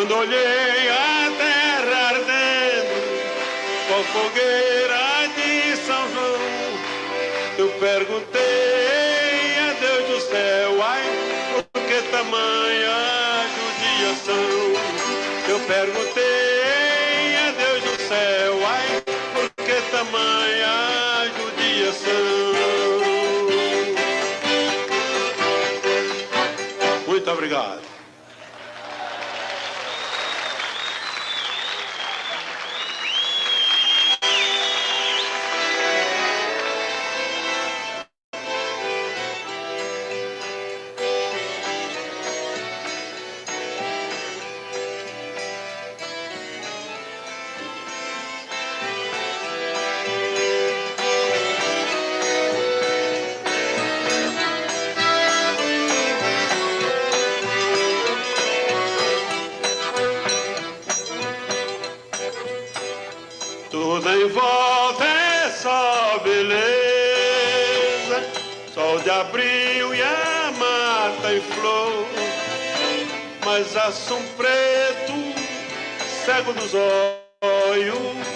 Quando olhei a terra ardendo com fogueira de São João, eu perguntei a Deus do céu, ai, por que tamanha judiação? Eu perguntei a Deus do céu, ai, por que tamanha judiação? Muito obrigado. Tudo em volta é só beleza, sol de abril e a mata em flor, mas assum preto, cego dos olhos,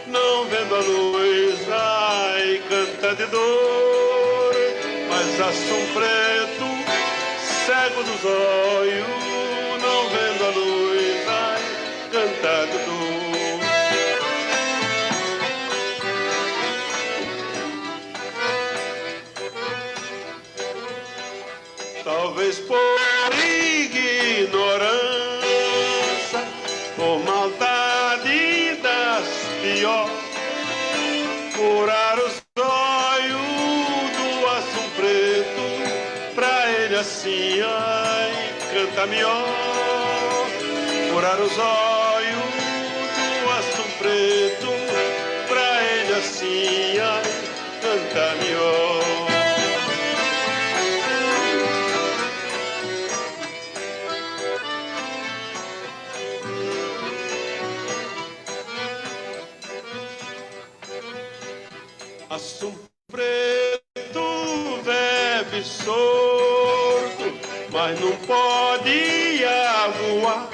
não vendo a luz, ai, canta de dor. Mas assum preto, cego dos olhos, não vendo a luz, ai, canta de dor. Talvez por ignorância, por maldade das pior, furar os olhos do assum preto, pra ele assim, ai, canta melhor. Furar os olhos do assum preto, pra ele assim, ai, canta melhor. Assum preto vive sorto, mas não pode voar.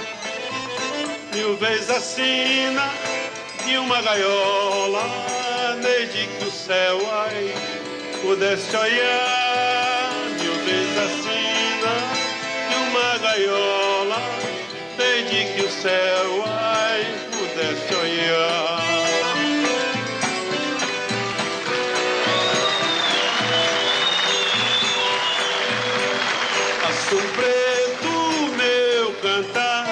Mil vezes assina de uma gaiola, desde que o céu, ai, pudesse olhar. Mil vezes assina de uma gaiola, desde que o céu, ai, pudesse olhar. Assum preto, meu cantar,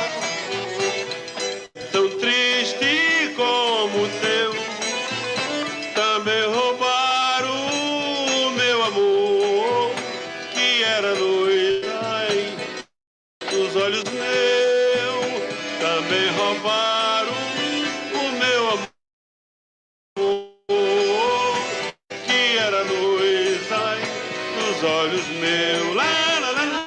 tão triste como o teu, também roubaram o meu amor, que era luz, ai, dos olhos meus, também roubaram o meu amor, que era luz, ai, dos olhos meus. Lá, lá, lá, lá.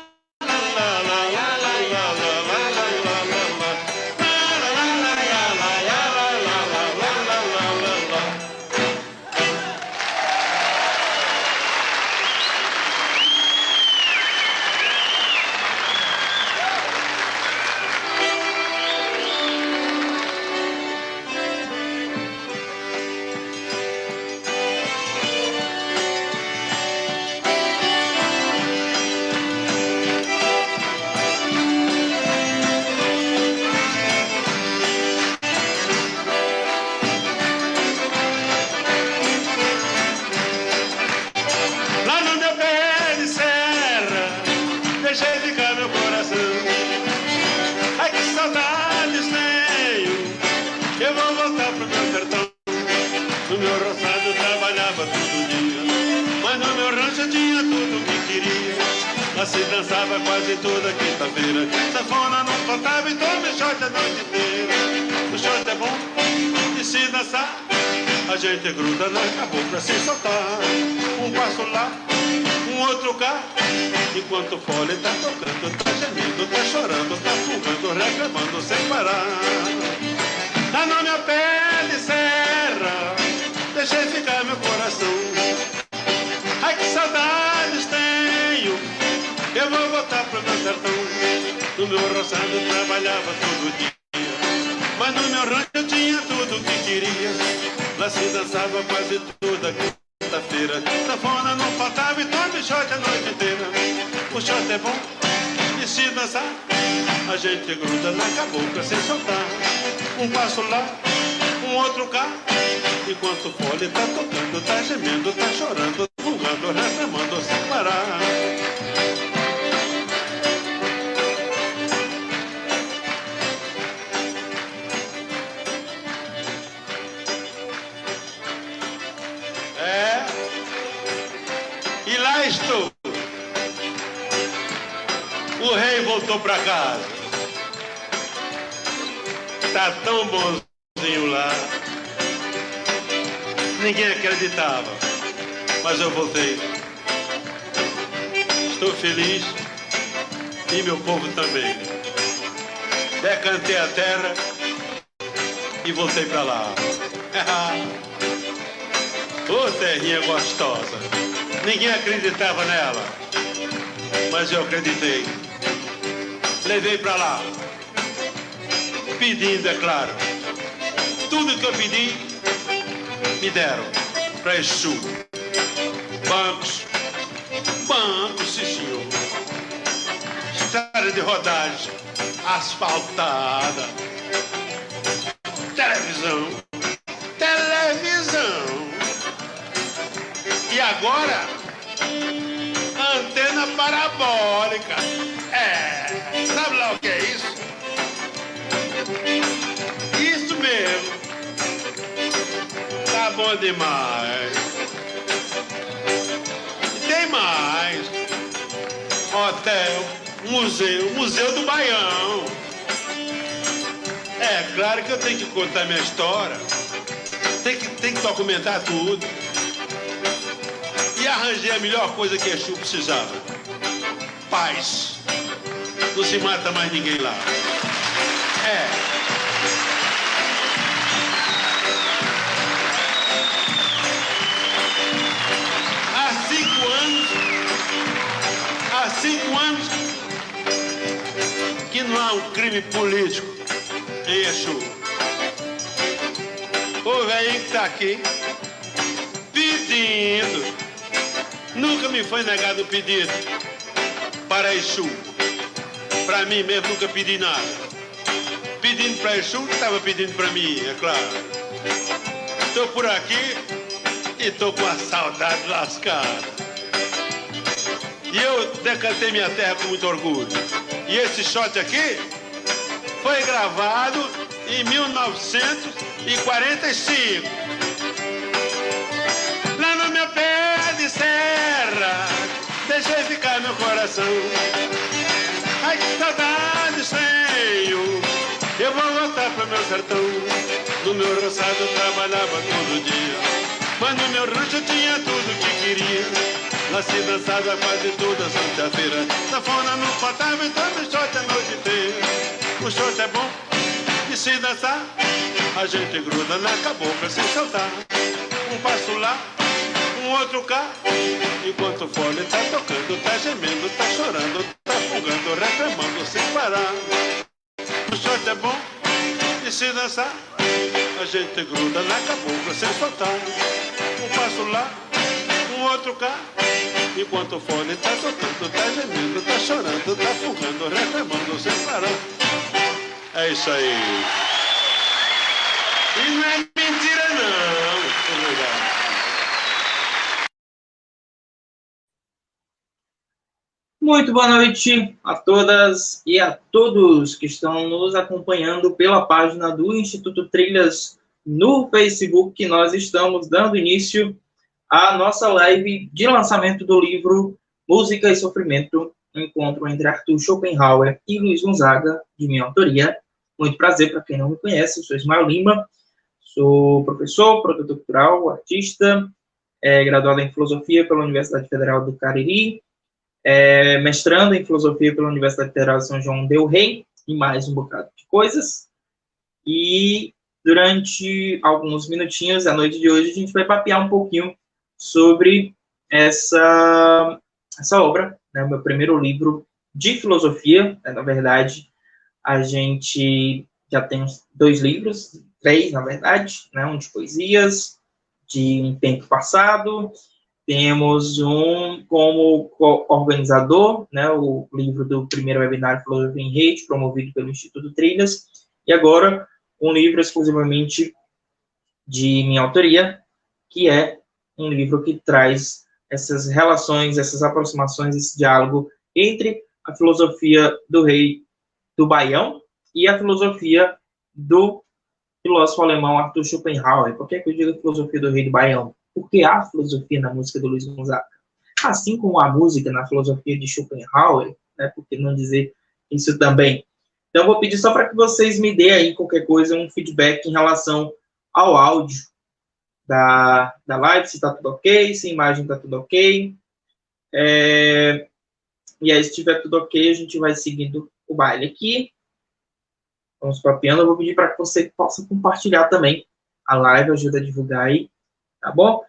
No meu roçado eu trabalhava todo dia, mas no meu rancho eu tinha tudo o que queria. Lá se dançava quase toda quinta-feira, sanfona não faltava, então me short a noite inteira. O short é bom de se dançar, a gente gruda na cabocla se soltar. Um passo lá, um outro cá, enquanto o fole tá tocando, tá gemendo, tá chorando, tá fumando, reclamando sem parar. Tá na minha pele serra, deixei ficar meu coração. Ai, que saudades tenho, eu vou voltar pro meu sertão. No meu roçado trabalhava todo dia, mas no meu rancho eu tinha tudo o que queria. Lá se dançava quase toda quinta-feira, sanfona não faltava e tome shot a noite inteira. O shot é bom e se dançar, a gente gruda na cabocla sem soltar. Um passo lá, um outro cá, enquanto o fole tá tocando, tá gemendo, tá chorando, fungando, reclamando sem parar. E lá estou. O rei voltou pra casa. Tá tão bonzinho lá. Ninguém acreditava, mas eu voltei. Estou feliz e meu povo também. Decantei a terra e voltei pra lá. Ô, terrinha gostosa. Ninguém acreditava nela, mas eu acreditei. Levei pra lá, pedindo, é claro. Tudo que eu pedi, me deram pra Exu. Bancos, sim senhor. Estrada de rodagem asfaltada. Televisão. E agora, antena parabólica. Sabe lá o que é isso? Isso mesmo. Tá bom demais. E tem mais. Hotel, museu do Baião. É claro que eu tenho que contar minha história. Tem que documentar tudo. E arranjei a melhor coisa que Exu precisava. Paz. Não se mata mais ninguém lá. Há 5 anos que não há um crime político em Exu. O velhinho que tá aqui pedindo. Nunca me foi negado o pedido para Exu. Para mim mesmo nunca pedi nada. Pedindo para Exu, estava pedindo para mim, é claro. Estou por aqui e estou com a saudade lascada. E eu decantei minha terra com muito orgulho. E esse shot aqui foi gravado em 1945. Lá no meu pé de serra, deixei ficar meu coração. Ai, que saudade, Senhor. Eu vou voltar pro meu sertão. No meu roçado eu trabalhava todo dia, mas no meu rancho eu tinha tudo que queria. Lá se dançava quase toda sexta-feira, sanfona não faltava, então o shot a noite inteira. O shot é bom e se dançar, a gente gruda na cabocla sem soltar. Um passo lá, um outro cá, enquanto o fole tá tocando, tá gemendo, tá chorando, tá fungando, reclamando sem parar. O shot é bom e se dançar, a gente gruda na cabocla sem soltar. Um passo lá, um outro cá, enquanto o fole tá tocando, tá gemendo, tá chorando, tá fungando, reclamando sem parar. É isso aí. E não é mentira não. Muito boa noite a todas e a todos que estão nos acompanhando pela página do Instituto Trilhas no Facebook. Nós estamos dando início à nossa live de lançamento do livro Música e Sofrimento, um encontro entre Arthur Schopenhauer e Luiz Gonzaga, de minha autoria. Muito prazer, para quem não me conhece, eu sou Ismael Lima, sou professor, produtor cultural, artista, graduado em Filosofia pela Universidade Federal do Cariri, mestrando em Filosofia pela Universidade Federal de São João del Rei, e mais um bocado de coisas. E durante alguns minutinhos da noite de hoje, a gente vai papear um pouquinho sobre essa obra, né, o meu primeiro livro de filosofia, né? Na verdade, a gente já tem 2 livros, 3, na verdade, né? Um de poesias, de um tempo passado, temos um como organizador, né? O livro do primeiro webinar Filosofia em Rede, promovido pelo Instituto Trilhas, e agora um livro exclusivamente de minha autoria, que é um livro que traz essas relações, essas aproximações, esse diálogo entre a filosofia do rei do Baião e a filosofia do filósofo alemão Arthur Schopenhauer. Por que eu digo filosofia do rei do Baião? Porque há filosofia na música do Luiz Gonzaga. Assim como a música na filosofia de Schopenhauer, né, por que não dizer isso também? Então, vou pedir só para que vocês me deem aí qualquer coisa, um feedback em relação ao áudio da live, se está tudo ok, se a imagem está tudo ok. E aí, se estiver tudo ok, a gente vai seguindo o baile aqui. Vamos papeando. Eu vou pedir para que você possa compartilhar também a live, ajuda a divulgar aí, tá bom?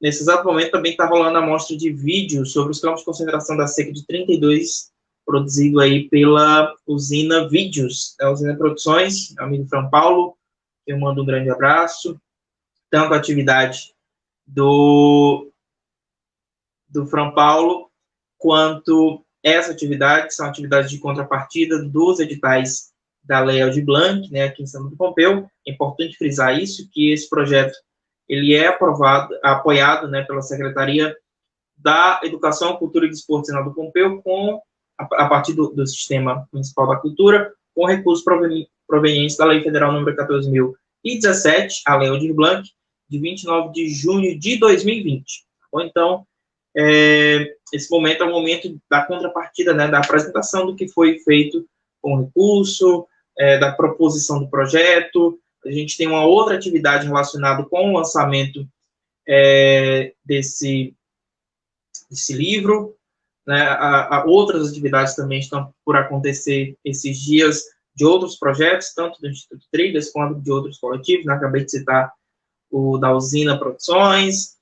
Nesse exato momento também está rolando a mostra de vídeo sobre os campos de concentração da seca de 32, produzido aí pela Usina Vídeos, a Usina Produções, meu amigo Fran Paulo, eu mando um grande abraço. Tanto a atividade do Fran Paulo, quanto essa atividade, que são atividades de contrapartida dos editais da Lei Aldir Blanc, né, aqui em São Luís do Pompeu. É importante frisar isso, que esse projeto ele é apoiado, né, pela Secretaria da Educação, Cultura e Desporto do Senado do Pompeu, a partir do Sistema Municipal da Cultura, com recursos provenientes da Lei Federal nº 14.017, a Lei Aldir Blanc, de 29 de junho de 2020. Ou então, esse momento é o momento da contrapartida, né, da apresentação do que foi feito com o recurso, da proposição do projeto. A gente tem uma outra atividade relacionada com o lançamento desse livro, né? Outras atividades também estão por acontecer esses dias de outros projetos, tanto do Instituto Trilhas quanto de outros coletivos, né? Acabei de citar o da Usina Produções,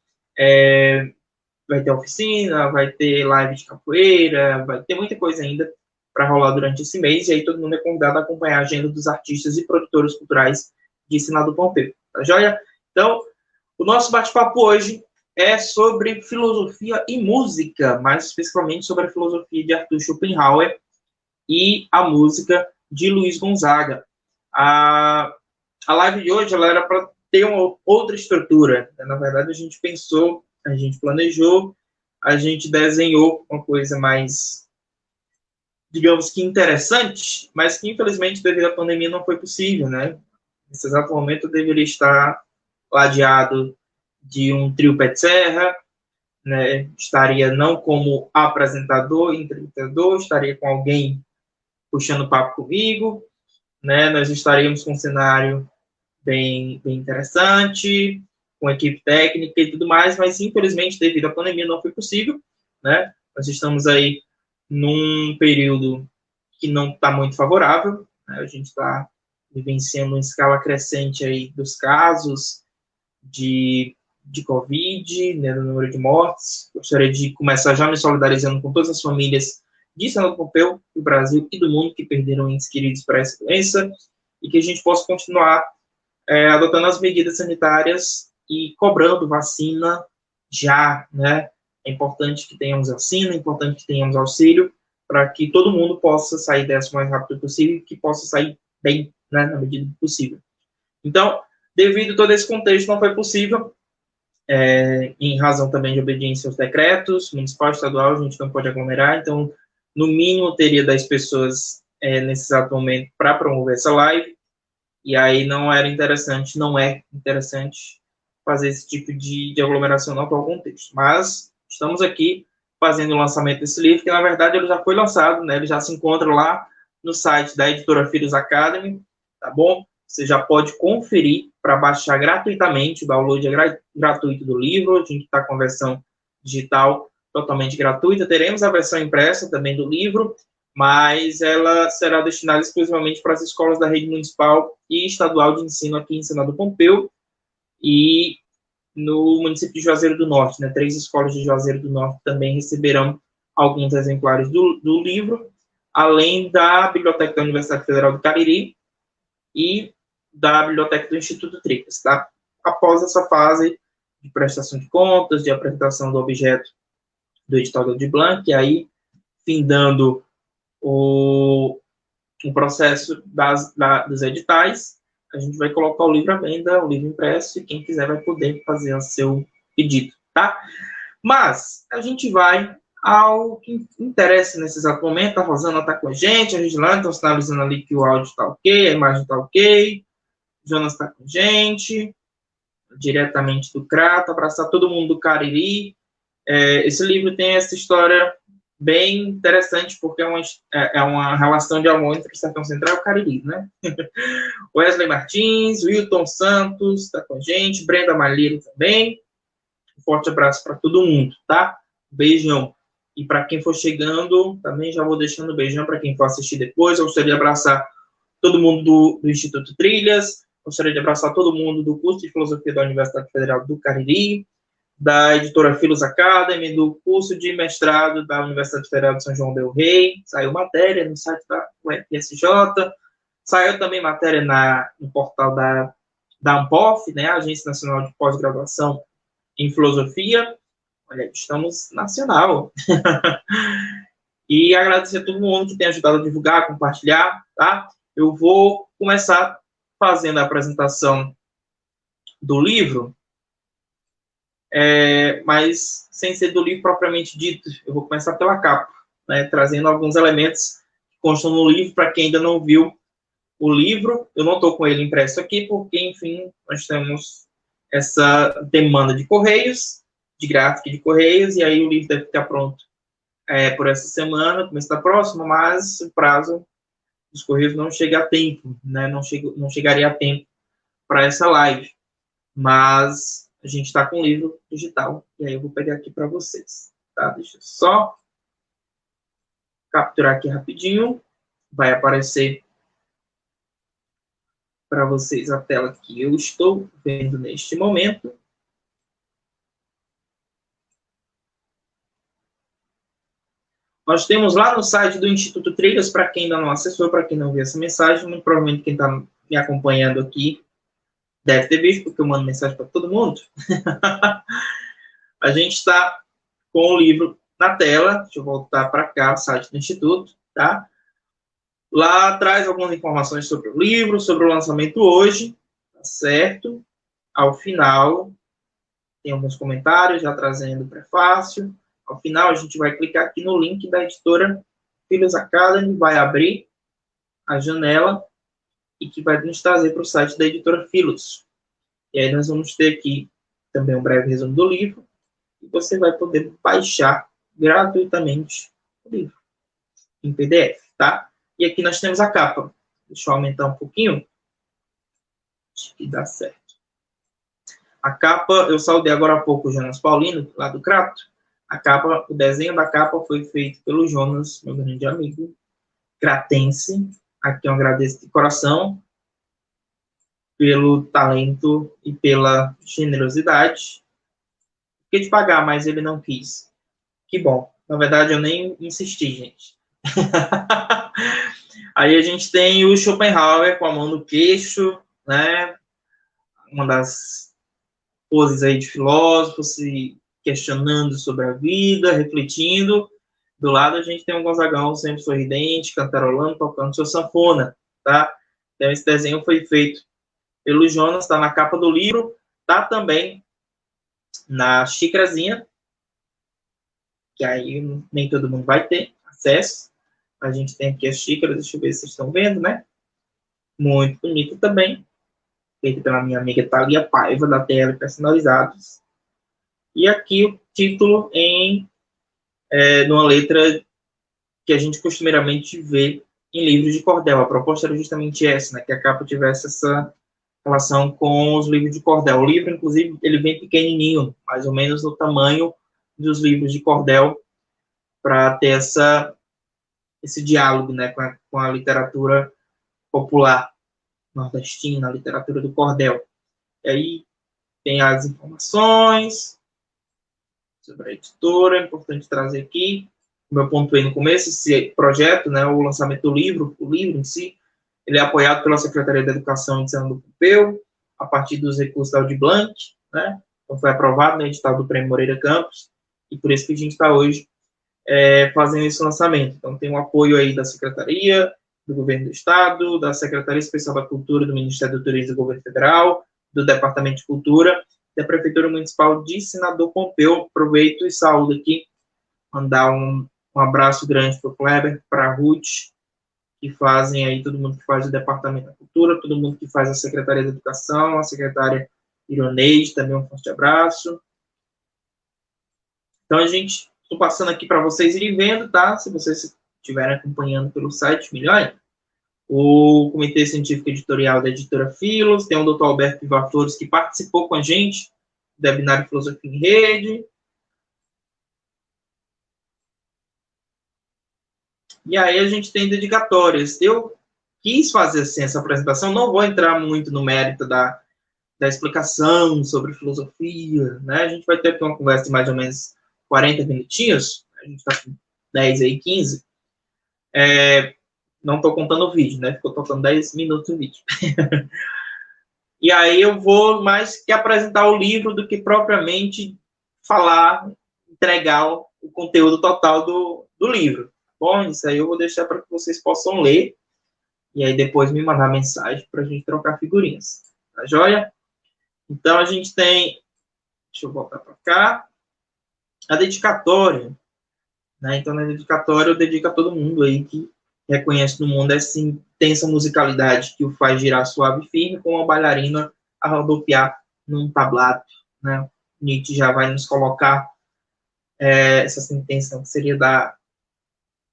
vai ter oficina, vai ter live de capoeira, vai ter muita coisa ainda para rolar durante esse mês, e aí todo mundo é convidado a acompanhar a agenda dos artistas e produtores culturais de Senado do Pompeu, tá joia? Então, o nosso bate-papo hoje é sobre filosofia e música, mais especificamente sobre a filosofia de Arthur Schopenhauer e a música de Luiz Gonzaga. A live de hoje ela era para ter uma outra estrutura. Na verdade, a gente pensou, a gente planejou, a gente desenhou uma coisa mais, digamos que interessante, mas que, infelizmente, devido à pandemia, não foi possível, né? Nesse exato momento, eu deveria estar ladeado de um trio pé de serra, né? Estaria não como apresentador, entrevistador, estaria com alguém puxando papo comigo, né? Nós estaríamos com um cenário bem interessante, com equipe técnica e tudo mais, mas infelizmente devido à pandemia não foi possível, né? Nós estamos aí num período que não está muito favorável, né? A gente está vivenciando uma escala crescente aí dos casos de Covid, né, do número de mortes. Gostaria de começar já me solidarizando com todas as famílias de Senado do Pompeu, do Brasil e do mundo que perderam entes queridos para essa doença, e que a gente possa continuar adotando as medidas sanitárias e cobrando vacina já, né? É importante que tenhamos vacina, é importante que tenhamos auxílio, para que todo mundo possa sair dessa o mais rápido possível e que possa sair bem, né, na medida do possível. Então, devido a todo esse contexto, não foi possível, em razão também de obediência aos decretos municipal e estadual, a gente não pode aglomerar, então, no mínimo, teria 10 pessoas nesse exato momento para promover essa live, e aí não é interessante fazer esse tipo de aglomeração no atual contexto. Mas estamos aqui fazendo o lançamento desse livro, que na verdade ele já foi lançado, né? Ele já se encontra lá no site da editora Filhos Academy, tá bom? Você já pode conferir para baixar gratuitamente, o download é gratuito do livro, a gente está com a versão digital totalmente gratuita, teremos a versão impressa também do livro, mas ela será destinada exclusivamente para as escolas da rede municipal e estadual de ensino aqui em Senado do Pompeu e no município de Juazeiro do Norte, né? 3 escolas de Juazeiro do Norte também receberão alguns exemplares do livro, além da Biblioteca da Universidade Federal do Cariri e da Biblioteca do Instituto Trilhas, tá? Após essa fase de prestação de contas, de apresentação do objeto do edital do Aldir Blanc, e aí, findando o processo dos editais, a gente vai colocar o livro à venda, o livro impresso, e quem quiser vai poder fazer o seu pedido, tá? Mas a gente vai ao que interessa nesse exato momento. A Rosana está com a gente, a Regiane está sinalizando ali que o áudio está ok, a imagem está ok, o Jonas está com a gente, diretamente do Crato, abraçar todo mundo do Cariri. Esse livro tem essa história bem interessante, porque é uma relação de amor entre o Sertão Central e o Cariri, né? Wesley Martins, Wilton Santos está com a gente, Brenda Malheiro também. Um forte abraço para todo mundo, tá? Beijão. E para quem for chegando, também já vou deixando beijão para quem for assistir depois. Eu gostaria de abraçar todo mundo do Instituto Trilhas, gostaria de abraçar todo mundo do curso de Filosofia da Universidade Federal do Cariri, da editora Philos Academy, do curso de mestrado da Universidade Federal de São João del Rei. Saiu matéria no site da UFSJ, saiu também matéria no portal da ANPOF, né, Agência Nacional de Pós-Graduação em Filosofia. Olha, estamos nacional. E agradecer a todo mundo que tem ajudado a divulgar, compartilhar, tá? Eu vou começar fazendo a apresentação do livro, mas sem ser do livro propriamente dito. Eu vou começar pela capa, né, trazendo alguns elementos que constam no livro, para quem ainda não viu o livro. Eu não estou com ele impresso aqui, porque, enfim, nós temos essa demanda de correios, de gráfica de correios, e aí o livro deve ficar pronto por essa semana, começo da próxima, mas o prazo dos correios não chega a tempo, né? Não chegaria a tempo para essa live, mas a gente está com o livro digital, e aí eu vou pegar aqui para vocês, tá? Deixa eu só capturar aqui rapidinho, vai aparecer para vocês a tela que eu estou vendo neste momento. Nós temos lá no site do Instituto Trilhas, para quem ainda não acessou, para quem não viu essa mensagem, muito provavelmente quem está me acompanhando aqui deve ter visto, porque eu mando mensagem para todo mundo. A gente está com o livro na tela. Deixa eu voltar para cá, o site do Instituto, tá? Lá traz algumas informações sobre o livro, sobre o lançamento hoje, tá certo? Ao final, tem alguns comentários já trazendo o prefácio. Ao final, a gente vai clicar aqui no link da editora Philos Academy, vai abrir a janela e que vai nos trazer para o site da editora Philos. E aí nós vamos ter aqui também um breve resumo do livro, e você vai poder baixar gratuitamente o livro em PDF, tá? E aqui nós temos a capa. Deixa eu aumentar um pouquinho. Acho que dá certo. A capa, eu saudei agora há pouco o Jonas Paulino, lá do Crato. A capa, o desenho da capa foi feito pelo Jonas, meu grande amigo cratense. Aqui eu agradeço de coração pelo talento e pela generosidade. Fiquei de pagar, mas ele não quis. Que bom. Na verdade, eu nem insisti, gente. Aí a gente tem o Schopenhauer com a mão no queixo, né? Uma das poses aí de filósofos, se questionando sobre a vida, refletindo. Do lado a gente tem um Gonzagão sempre sorridente, cantarolando, tocando sua sanfona, tá? Então esse desenho foi feito pelo Jonas, está na capa do livro, tá também na xícarazinha, que aí nem todo mundo vai ter acesso. A gente tem aqui as xícaras, deixa eu ver se vocês estão vendo, né? Muito bonito também, feito pela minha amiga Thalia Paiva, da TL Personalizados. E aqui o título numa letra que a gente costumeiramente vê em livros de cordel. A proposta era justamente essa, né, que a capa tivesse essa relação com os livros de cordel. O livro, inclusive, ele vem pequenininho, mais ou menos no tamanho dos livros de cordel, para ter esse diálogo, né, com a literatura popular nordestina, a literatura do cordel. E aí tem as informações sobre a editora, é importante trazer aqui. como eu pontuei no começo, esse projeto, né, o lançamento do livro, o livro em si, ele é apoiado pela Secretaria da Educação e Ensino do Pompeu, a partir dos recursos da Audi Blanc, né, então foi aprovado no edital do Prêmio Moreira Campos, e por isso que a gente está hoje fazendo esse lançamento. Então, tem um apoio aí da Secretaria, do Governo do Estado, da Secretaria Especial da Cultura, do Ministério do Turismo do Governo Federal, do Departamento de Cultura, da Prefeitura Municipal de Senador Pompeu. Aproveito e saúdo aqui, mandar um abraço grande para o Kleber, para a Ruth, que fazem aí, todo mundo que faz o Departamento da Cultura, todo mundo que faz a Secretaria da Educação, a secretária Ironeide, também um forte abraço. Então, estou passando aqui para vocês irem vendo, tá? Se vocês estiverem acompanhando pelo site, melhor ainda. O Comitê Científico Editorial da Editora Filos, tem o Dr. Alberto Vivar Flores, que participou com a gente do webinar Filosofia em Rede. E aí a gente tem dedicatórias. Eu quis fazer assim, essa apresentação, não vou entrar muito no mérito da explicação sobre filosofia, né? A gente vai ter aqui uma conversa de mais ou menos 40 minutinhos, a gente está com 10 aí, 15. Não estou contando o vídeo, né? Ficou tocando 10 minutos o vídeo. E aí eu vou mais que apresentar o livro do que propriamente falar, entregar o conteúdo total do livro. Bom, isso aí eu vou deixar para que vocês possam ler e aí depois me mandar mensagem para a gente trocar figurinhas. Tá joia? Então a gente tem, deixa eu voltar para cá, a dedicatória, né? Então na dedicatória eu dedico a todo mundo aí que reconhece no mundo essa intensa musicalidade que o faz girar suave e firme, como uma bailarina a rodopiar num tablado, né? Nietzsche já vai nos colocar essa sentença que seria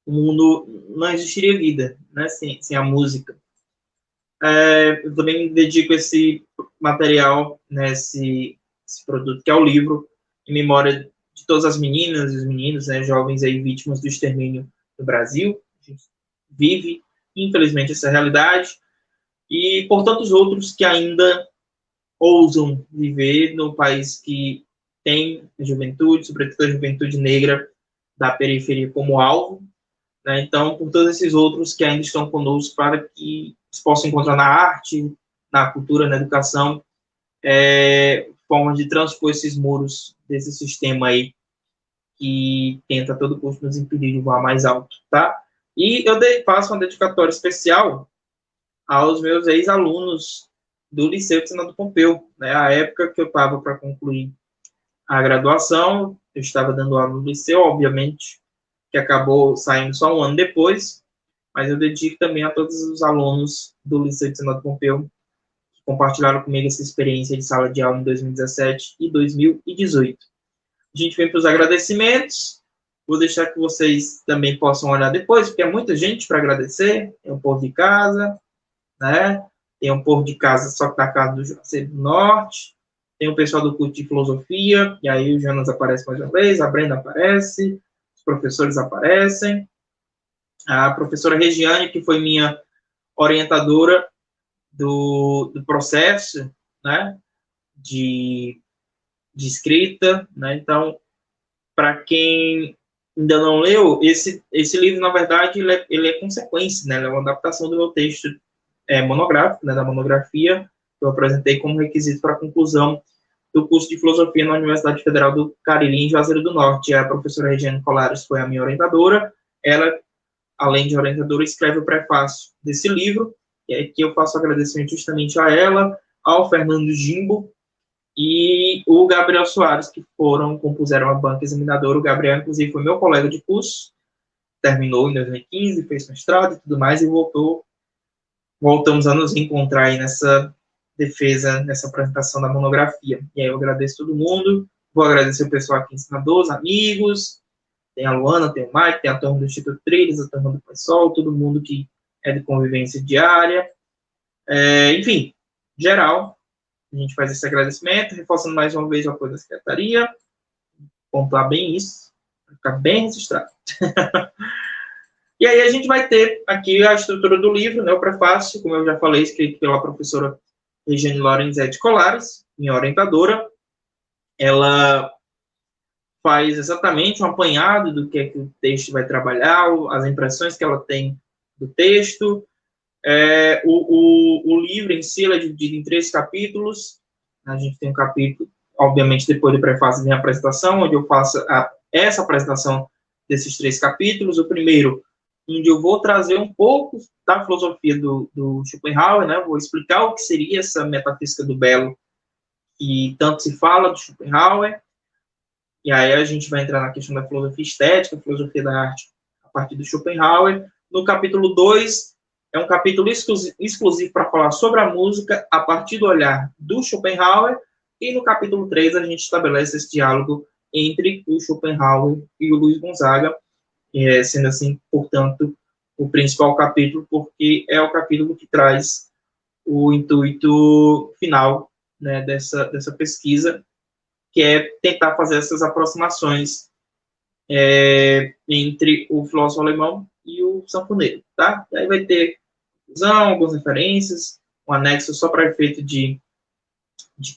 o mundo não existiria vida, né, sem a música. Eu também dedico esse material, né, esse produto, que é o livro, em memória de todas as meninas e os meninos, né, jovens aí vítimas do extermínio no Brasil. A gente vive, infelizmente, essa realidade, e por tantos outros que ainda ousam viver no país que tem a juventude, sobretudo a juventude negra da periferia como alvo, né? Então, por todos esses outros que ainda estão conosco, para que se possam encontrar na arte, na cultura, na educação, formas de transpor esses muros desse sistema aí que tenta a todo custo nos impedir de voar mais alto, tá? E eu faço uma dedicatória especial aos meus ex-alunos do Liceu de Senador Pompeu, né? A época que eu estava para concluir a graduação, eu estava dando aula no liceu, obviamente, que acabou saindo só um ano depois, mas eu dedico também a todos os alunos do Liceu de Senador Pompeu que compartilharam comigo essa experiência de sala de aula em 2017 e 2018. A gente vem para os agradecimentos, vou deixar que vocês também possam olhar depois, porque é muita gente para agradecer, tem um povo de casa, né? Tem um povo de casa só que na casa do Juazeiro do Norte, tem o pessoal do curso de filosofia, e aí o Jonas aparece mais uma vez, a Brenda aparece, os professores aparecem, a professora Regiane, que foi minha orientadora do processo, né, de escrita, né? Então, para quem ainda não leu, esse livro, na verdade, ele é consequência, né? Ele é uma adaptação do meu texto monográfico, né, da monografia, que eu apresentei como requisito para a conclusão do curso de filosofia na Universidade Federal do Cariri, em Juazeiro do Norte. A professora Regiane Colares foi a minha orientadora. Ela, além de orientadora, escreve o prefácio desse livro, e é que eu faço agradecimento justamente a ela, ao Fernando Jimbo e o Gabriel Soares, que compuseram a banca examinadora. O Gabriel, inclusive, foi meu colega de curso, terminou em 2015, fez mestrado e tudo mais, e voltamos a nos encontrar aí nessa defesa, nessa apresentação da monografia. E aí eu agradeço todo mundo, vou agradecer o pessoal aqui, ensinadores, amigos, tem a Luana, tem o Mike, tem a turma do Instituto Trilhas, a turma do PSOL, todo mundo que é de convivência diária, enfim, geral, a gente faz esse agradecimento, reforçando mais uma vez o apoio da Secretaria, pontuar bem isso, para ficar bem registrado. E aí a gente vai ter aqui a estrutura do livro, né, o prefácio, como eu já falei, escrito pela professora Regiane Lorenzetti Colares, minha orientadora. Ela faz exatamente um apanhado do que é que o texto vai trabalhar, as impressões que ela tem do texto. O livro em si é dividido em 3 capítulos. A gente tem um capítulo, obviamente, depois do prefácio vem a apresentação, onde eu faço essa apresentação desses 3 capítulos. O primeiro, onde eu vou trazer um pouco da filosofia do Schopenhauer, né? Vou explicar o que seria essa metafísica do belo que tanto se fala do Schopenhauer. E aí a gente vai entrar na questão da filosofia estética, filosofia da arte, a partir do Schopenhauer. No capítulo 2, é um capítulo exclusivo para falar sobre a música a partir do olhar do Schopenhauer. E no capítulo 3, a gente estabelece esse diálogo entre o Schopenhauer e o Luiz Gonzaga, sendo assim, portanto, o principal capítulo, porque é o capítulo que traz o intuito final, né, dessa pesquisa, que é tentar fazer essas aproximações entre o filósofo alemão e o sanfoneiro, tá? E aí vai ter algumas referências, um anexo só para efeito de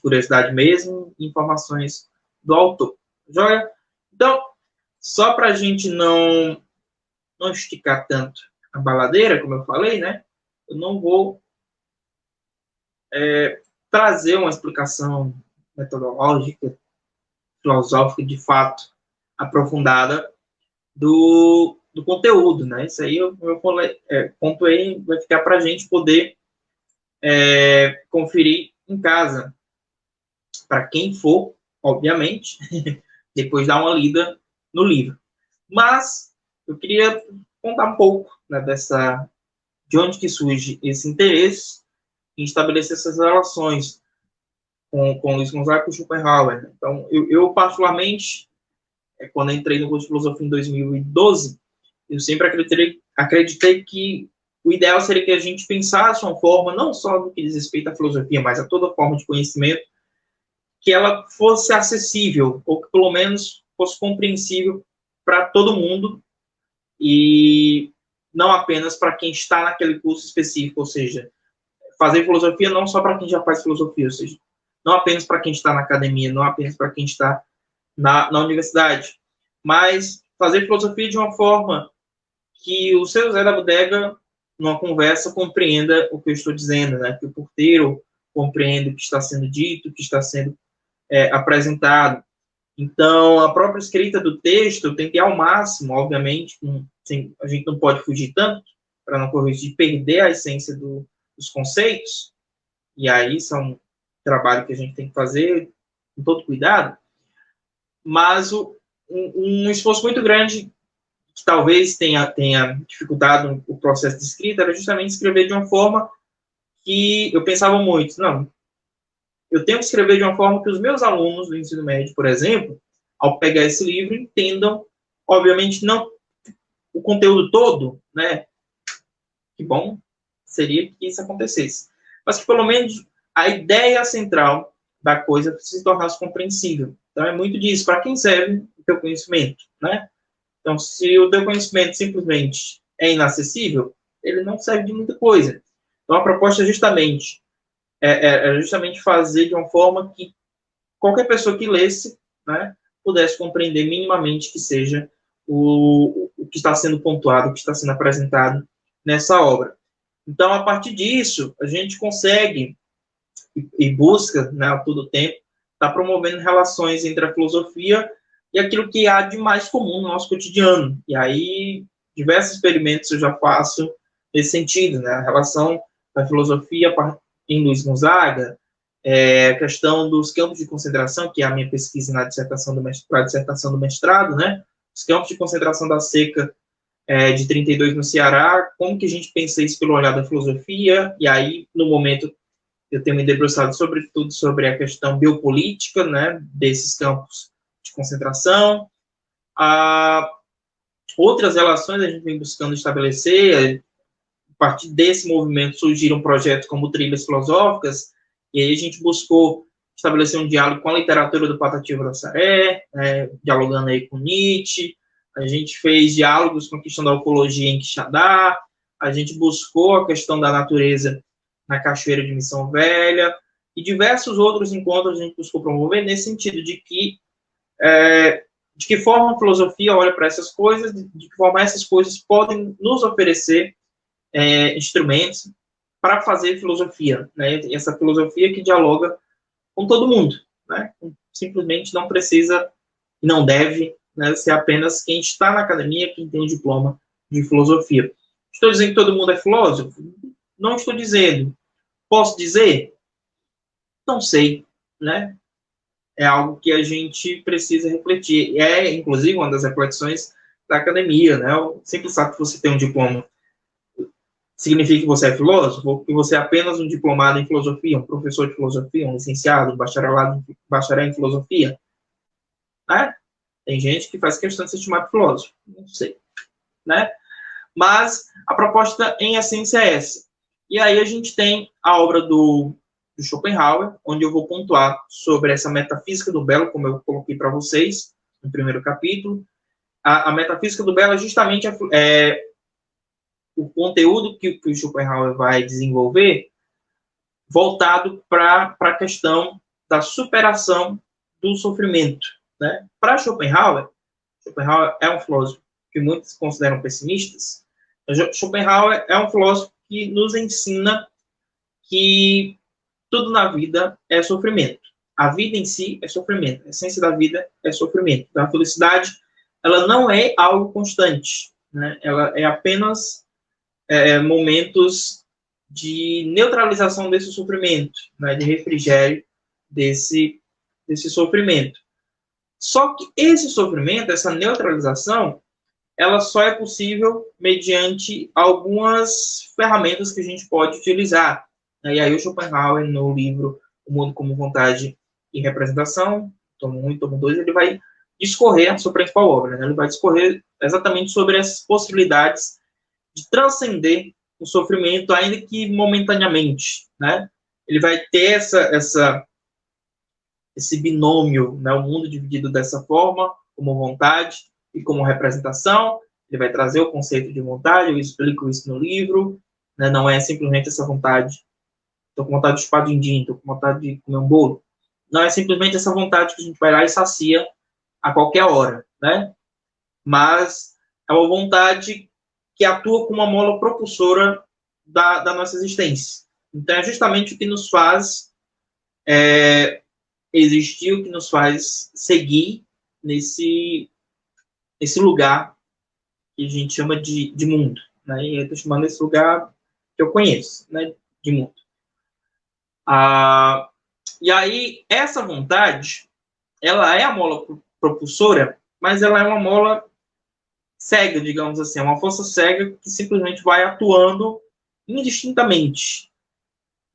curiosidade mesmo, informações do autor. Joia? Então, só para a gente não esticar tanto a baladeira, como eu falei, né? Eu não vou trazer uma explicação metodológica, filosófica, de fato, aprofundada do conteúdo, né? Isso aí eu pontuei, vai ficar para a gente poder conferir em casa, para quem for, obviamente, depois dar uma lida no livro. Mas eu queria contar um pouco, né, de onde que surge esse interesse em estabelecer essas relações com Luiz Gonzaga e com Schopenhauer. Então, eu particularmente, quando entrei no curso de filosofia em 2012, eu sempre acreditei que o ideal seria que a gente pensasse uma forma, não só no que diz respeito à filosofia, mas a toda forma de conhecimento, que ela fosse acessível, ou que pelo menos fosse compreensível para todo mundo, e não apenas para quem está naquele curso específico, ou seja, fazer filosofia não só para quem já faz filosofia, ou seja, não apenas para quem está na academia, não apenas para quem está na universidade, mas fazer filosofia de uma forma que o seu Zé da Bodega, numa conversa, compreenda o que eu estou dizendo, né? Que o porteiro compreenda o que está sendo dito, o que está sendo apresentado. Então, a própria escrita do texto eu tentei ao máximo, obviamente, a gente não pode fugir tanto, para não correr de perder a essência dos conceitos, e aí isso é um trabalho que a gente tem que fazer com todo cuidado, mas um esforço muito grande que talvez tenha dificultado o processo de escrita era justamente escrever de uma forma que eu pensava muito, não, eu tenho que escrever de uma forma que os meus alunos do ensino médio, por exemplo, ao pegar esse livro, entendam, obviamente, não o conteúdo todo, né? Que bom seria que isso acontecesse. Mas que, pelo menos, a ideia central da coisa se tornasse compreensível. Então, é muito disso. Para quem serve o teu conhecimento, né? Então, se o teu conhecimento simplesmente é inacessível, ele não serve de muita coisa. Então, a proposta é justamente fazer de uma forma que qualquer pessoa que lesse, né, pudesse compreender minimamente que seja o que está sendo pontuado, o que está sendo apresentado nessa obra. Então, a partir disso, a gente consegue e busca, né, a todo tempo, estar promovendo relações entre a filosofia e aquilo que há de mais comum no nosso cotidiano. E aí, diversos experimentos eu já faço nesse sentido, né, a relação da filosofia em Luiz Gonzaga, a questão dos campos de concentração, que é a minha pesquisa na dissertação do mestrado, né? Os campos de concentração da seca de 32 no Ceará, como que a gente pensa isso pelo olhar da filosofia, e aí, no momento, eu tenho me debruçado sobretudo sobre a questão biopolítica, né, desses campos de concentração. Outras relações a gente vem buscando estabelecer, a partir desse movimento surgiram projetos como Trilhas Filosóficas, e aí a gente buscou estabelecer um diálogo com a literatura do Patativa da Saré, dialogando aí com Nietzsche, a gente fez diálogos com a questão da ecologia em Quixadá, a gente buscou a questão da natureza na Cachoeira de Missão Velha, e diversos outros encontros a gente buscou promover nesse sentido de que de que forma a filosofia olha para essas coisas, de que forma essas coisas podem nos oferecer instrumentos para fazer filosofia, né? Essa filosofia que dialoga com todo mundo, né? Simplesmente não precisa e não deve, né, ser apenas quem está na academia, quem tem o diploma de filosofia. Estou dizendo que todo mundo é filósofo? Não estou dizendo. Posso dizer? Não sei, né? É algo que a gente precisa refletir. É, inclusive, uma das reflexões da academia, né? O simples fato que você tem um diploma significa que você é filósofo, ou que você é apenas um diplomado em filosofia, um professor de filosofia, um licenciado, um bacharel em filosofia, né? Tem gente que faz questão de ser chamado filósofo, não sei, né? Mas a proposta, em essência, é essa. E aí a gente tem a obra do Schopenhauer, onde eu vou pontuar sobre essa metafísica do belo, como eu coloquei para vocês no primeiro capítulo. A metafísica do belo é justamente o conteúdo que o Schopenhauer vai desenvolver voltado para a questão da superação do sofrimento, né? Para Schopenhauer é um filósofo que muitos consideram pessimistas. Schopenhauer é um filósofo que nos ensina que tudo na vida é sofrimento. A vida em si é sofrimento. A essência da vida é sofrimento. Então, a felicidade, ela não é algo constante, né? Ela é apenas momentos de neutralização desse sofrimento, né? De refrigério desse sofrimento. Só que esse sofrimento, essa neutralização, ela só é possível mediante algumas ferramentas que a gente pode utilizar. E aí o Schopenhauer, no livro O Mundo como Vontade e Representação, tomo 1 e tomo 2, ele vai discorrer a sua principal obra, né? Ele vai discorrer exatamente sobre essas possibilidades de transcender o sofrimento, ainda que momentaneamente, né? Ele vai ter esse binômio, né? O mundo dividido dessa forma, como vontade e como representação. Ele vai trazer o conceito de vontade, eu explico isso no livro, né? Não é simplesmente essa vontade, estou com vontade de chupar din-din, estou com vontade de comer um bolo. Não é simplesmente essa vontade que a gente vai lá e sacia a qualquer hora, né? Mas é uma vontade que atua como uma mola propulsora da nossa existência. Então, é justamente o que nos faz existir, o que nos faz seguir nesse lugar que a gente chama de mundo, né? E eu estou chamando esse lugar que eu conheço, né? De mundo. E aí, essa vontade, ela é a mola propulsora, mas ela é uma mola cega, digamos assim, é uma força cega que simplesmente vai atuando indistintamente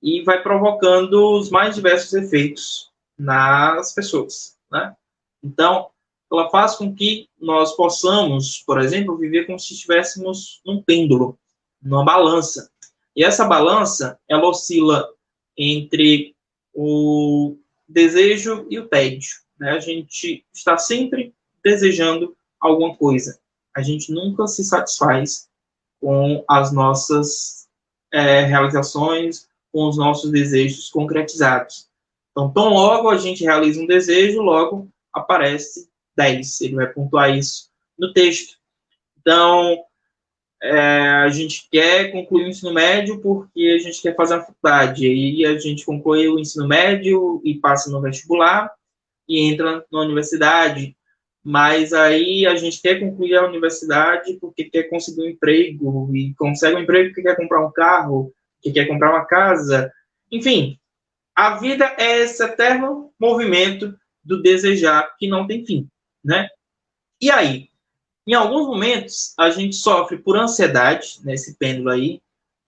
e vai provocando os mais diversos efeitos nas pessoas, né? Então, ela faz com que nós possamos, por exemplo, viver como se estivéssemos num pêndulo, numa balança. E essa balança, ela oscila entre o desejo e o tédio, né? A gente está sempre desejando alguma coisa. A gente nunca se satisfaz com as nossas realizações, com os nossos desejos concretizados. Então, tão logo a gente realiza um desejo, logo aparece 10. Ele vai pontuar isso no texto. Então, a gente quer concluir o ensino médio porque a gente quer fazer a faculdade. Aí a gente conclui o ensino médio e passa no vestibular e entra na universidade. Mas aí a gente quer concluir a universidade porque quer conseguir um emprego, e consegue um emprego porque quer comprar um carro, que quer comprar uma casa. Enfim, a vida é esse eterno movimento do desejar que não tem fim, né? E aí, em alguns momentos, a gente sofre por ansiedade, nesse pêndulo aí,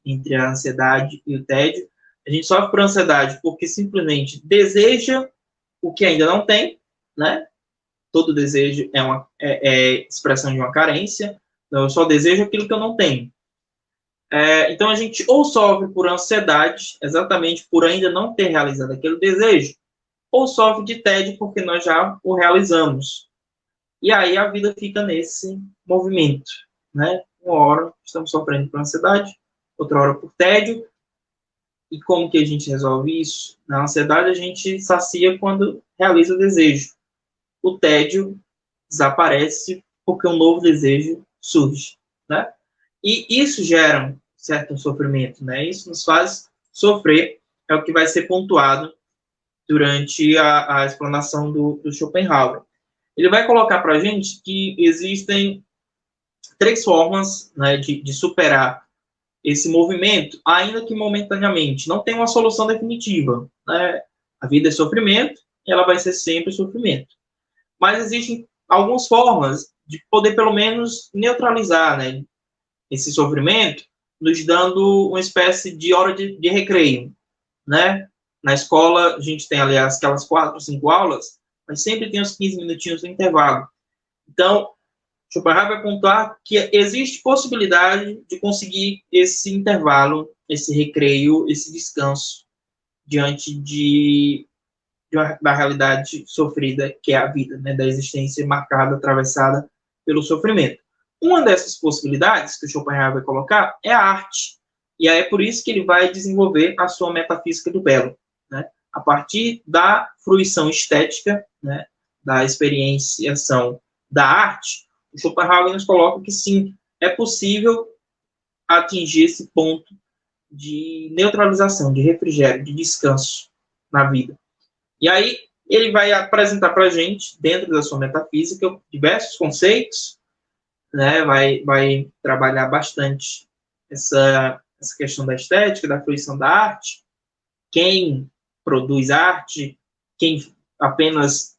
entre a ansiedade e o tédio. A gente sofre por ansiedade porque simplesmente deseja o que ainda não tem, né? Todo desejo é expressão de uma carência. Então, eu só desejo aquilo que eu não tenho. Então, a gente ou sofre por ansiedade, exatamente por ainda não ter realizado aquele desejo, ou sofre de tédio porque nós já o realizamos. E aí a vida fica nesse movimento, né? Uma hora estamos sofrendo por ansiedade, outra hora por tédio. E como que a gente resolve isso? Na ansiedade, a gente sacia quando realiza o desejo. O tédio desaparece porque um novo desejo surge, né? E isso gera um certo sofrimento, né? Isso nos faz sofrer, é o que vai ser pontuado durante a explanação do Schopenhauer. Ele vai colocar para a gente que existem 3 formas, né, de superar esse movimento, ainda que momentaneamente. Não tem uma solução definitiva, né? A vida é sofrimento, e ela vai ser sempre sofrimento. Mas existem algumas formas de poder, pelo menos, neutralizar, né, esse sofrimento, nos dando uma espécie de hora de recreio, né? Na escola, a gente tem, aliás, aquelas 4, 5 aulas, mas sempre tem os 15 minutinhos do intervalo. Então, Schopenhauer vai pontuar que existe possibilidade de conseguir esse intervalo, esse recreio, esse descanso diante da realidade sofrida que é a vida, né, da existência marcada, atravessada pelo sofrimento. Uma dessas possibilidades que o Schopenhauer vai colocar é a arte. E aí é por isso que ele vai desenvolver a sua metafísica do belo, né, a partir da fruição estética, né, da experienciação da arte. O Schopenhauer nos coloca que sim, é possível atingir esse ponto de neutralização, de refrigério, de descanso na vida. E aí ele vai apresentar para a gente, dentro da sua metafísica, diversos conceitos, né? Vai trabalhar bastante essa questão da estética, da fruição da arte, quem produz arte, quem apenas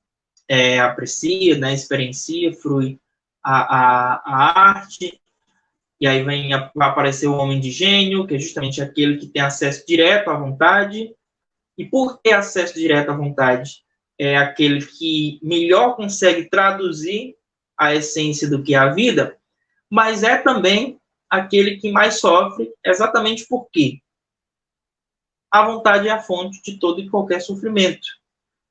aprecia, né, experiencia, frui a arte, e aí vai aparecer o homem de gênio, que é justamente aquele que tem acesso direto à vontade. E por ter acesso direto à vontade, é aquele que melhor consegue traduzir a essência do que é a vida, mas é também aquele que mais sofre, exatamente porque a vontade é a fonte de todo e qualquer sofrimento.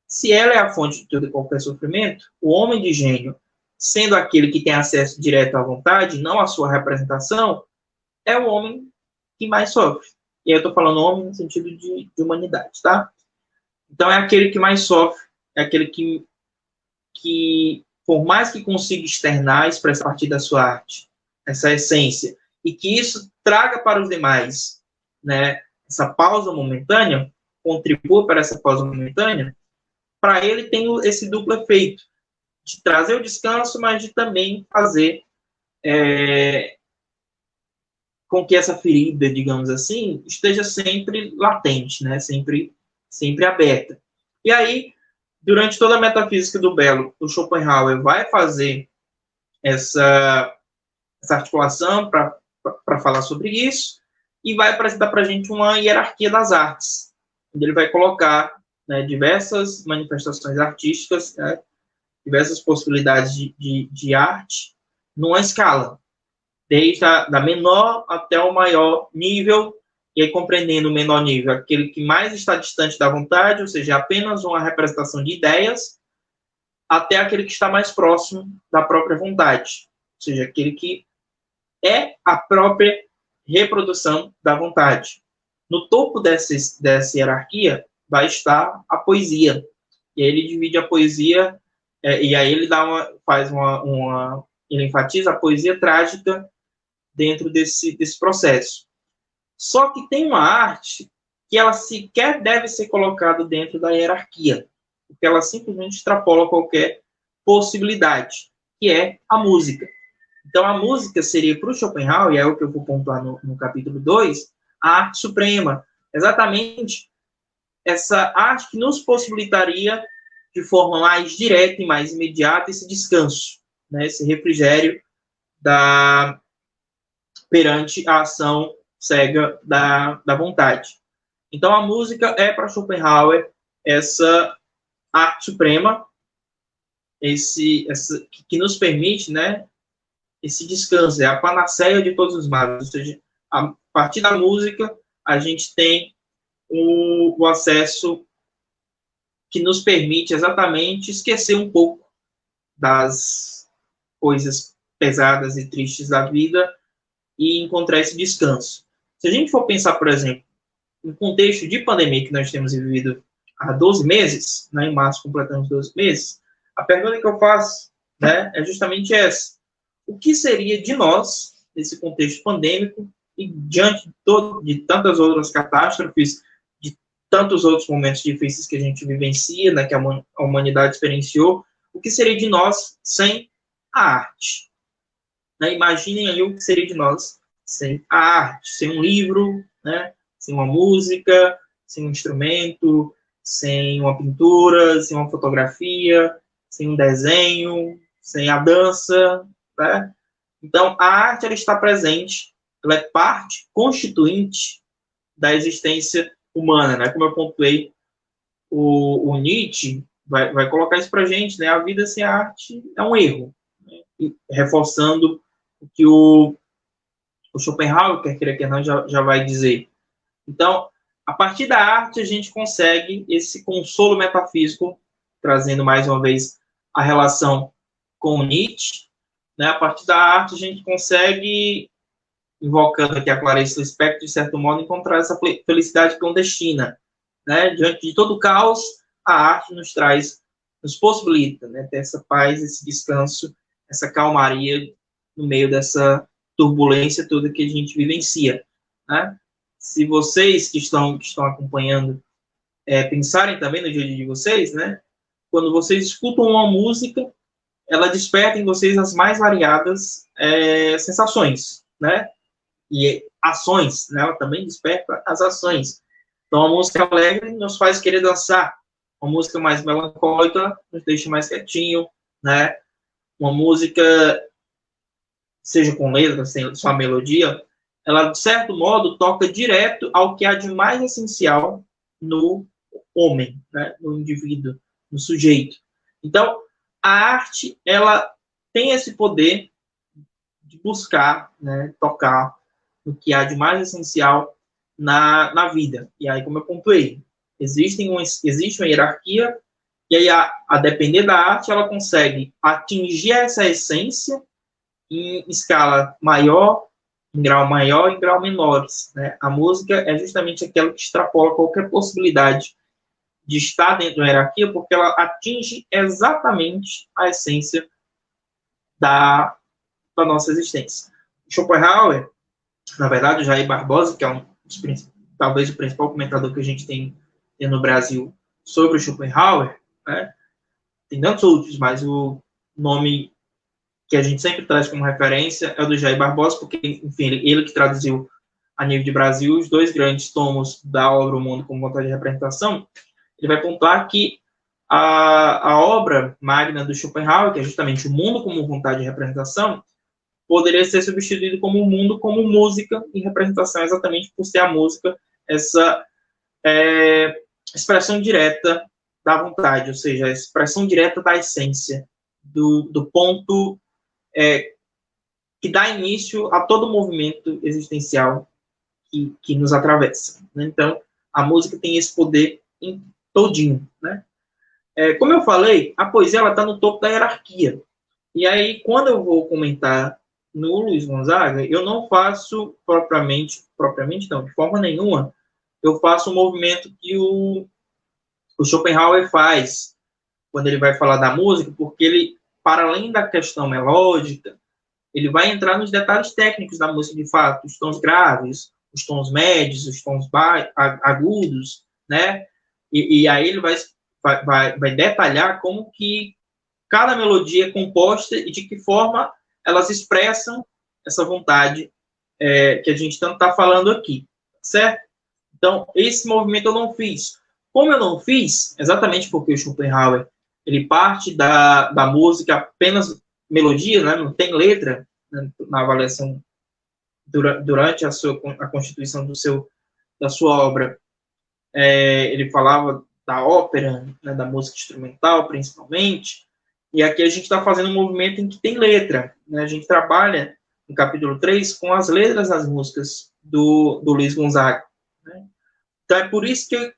Se ela é a fonte de todo e qualquer sofrimento, o homem de gênio, sendo aquele que tem acesso direto à vontade, não à sua representação, é o homem que mais sofre. E aí eu estou falando homem no sentido de humanidade, tá? Então é aquele que mais sofre, é aquele que por mais que consiga externar, expressar a partir da sua arte, essa essência, e que isso traga para os demais, né, essa pausa momentânea, contribua para essa pausa momentânea, para ele tem esse duplo efeito, de trazer o descanso, mas de também fazer com que essa ferida, digamos assim, esteja sempre latente, né? Sempre aberta. E aí, durante toda a metafísica do belo, o Schopenhauer vai fazer essa articulação para falar sobre isso e vai apresentar para a gente uma hierarquia das artes, onde ele vai colocar, né, diversas manifestações artísticas, né, diversas possibilidades de arte numa escala, desde da menor até o maior nível, e aí compreendendo o menor nível, aquele que mais está distante da vontade, ou seja, apenas uma representação de ideias, até aquele que está mais próximo da própria vontade, ou seja, aquele que é a própria reprodução da vontade. No topo dessa hierarquia vai estar a poesia, e aí ele divide a poesia, e aí ele ele enfatiza a poesia trágica dentro desse processo. Só que tem uma arte que ela sequer deve ser colocada dentro da hierarquia, porque ela simplesmente extrapola qualquer possibilidade, que é a música. Então, a música seria, para o Schopenhauer, e é o que eu vou pontuar no capítulo 2, a arte suprema. Exatamente essa arte que nos possibilitaria, de forma mais direta e mais imediata, esse descanso, né, esse refrigério perante a ação cega da vontade. Então, a música é, para Schopenhauer, essa arte suprema, que nos permite, né, esse descanso, é a panaceia de todos os males. Ou seja, a partir da música, a gente tem o acesso que nos permite exatamente esquecer um pouco das coisas pesadas e tristes da vida e encontrar esse descanso. Se a gente for pensar, por exemplo, no contexto de pandemia que nós temos vivido há 12 meses, né, em março completamos 12 meses, a pergunta que eu faço, né, é justamente essa. O que seria de nós, nesse contexto pandêmico, e diante de tantas outras catástrofes, de tantos outros momentos difíceis que a gente vivencia, né, que a humanidade experienciou, o que seria de nós sem a arte? Né? Imaginem aí o que seria de nós sem a arte, sem um livro, né, sem uma música, sem um instrumento, sem uma pintura, sem uma fotografia, sem um desenho, sem a dança, né? Então, a arte, ela está presente, ela é parte constituinte da existência humana, né? Como eu pontuei, o Nietzsche vai colocar isso para a gente, né? A vida sem arte é um erro, né? E reforçando o que o Schopenhauer, quer queira que não, já vai dizer. Então, a partir da arte, a gente consegue esse consolo metafísico, trazendo mais uma vez a relação com o Nietzsche, né? A partir da arte, a gente consegue, invocando aqui a Clarice Lispector, de certo modo, encontrar essa felicidade clandestina, né? Diante de todo o caos, a arte nos possibilita, né, ter essa paz, esse descanso, essa calmaria no meio dessa turbulência toda que a gente vivencia, né? Se vocês que estão acompanhando pensarem também no dia a dia de vocês, né? Quando vocês escutam uma música, ela desperta em vocês as mais variadas sensações, né? E ações, né? Ela também desperta as ações. Então, a música alegre nos faz querer dançar. Uma música mais melancólica nos deixa mais quietinho, né? Uma música, seja com letra, sem só melodia, ela, de certo modo, toca direto ao que há de mais essencial no homem, né? No indivíduo, no sujeito. Então, a arte, ela tem esse poder de buscar, né, tocar no que há de mais essencial na vida. E aí, como eu pontuei, existe uma hierarquia, e aí, a depender da arte, ela consegue atingir essa essência em escala maior, em grau maior e em grau menores, né? A música é justamente aquela que extrapola qualquer possibilidade de estar dentro da hierarquia, porque ela atinge exatamente a essência da nossa existência. Schopenhauer, na verdade, o Jair Barbosa, que é talvez o principal comentador que a gente tem no Brasil sobre o Schopenhauer, né? Tem tantos outros, mas o nome que a gente sempre traz como referência é o do Jair Barbosa, porque, enfim, ele que traduziu a nível de Brasil os dois grandes tomos da obra O Mundo como Vontade de Representação. Ele vai pontuar que a obra magna do Schopenhauer, que é justamente O Mundo como Vontade de Representação, poderia ser substituído como o mundo como música e representação, exatamente por ser a música essa expressão direta da vontade, ou seja, a expressão direta da essência, do ponto que dá início a todo movimento existencial que nos atravessa, né? Então, a música tem esse poder todinho, né? Como eu falei, a poesia está no topo da hierarquia. E aí, quando eu vou comentar no Luiz Gonzaga, eu não faço propriamente não, de forma nenhuma, eu faço o movimento que o Schopenhauer faz quando ele vai falar da música, porque ele, para além da questão melódica, ele vai entrar nos detalhes técnicos da música, de fato, os tons graves, os tons médios, os tons agudos, né? E aí ele vai detalhar como que cada melodia é composta e de que forma elas expressam essa vontade que a gente tanto está falando aqui, certo? Então, esse movimento eu não fiz. Como eu não fiz, exatamente porque o Schopenhauer ele parte da música apenas melodia, né? Não tem letra, né, na avaliação durante a constituição da sua obra. Ele falava da ópera, né, da música instrumental, principalmente, e aqui a gente está fazendo um movimento em que tem letra, né? A gente trabalha, no capítulo 3, com as letras das músicas do Luiz Gonzaga, né? Então, é por isso que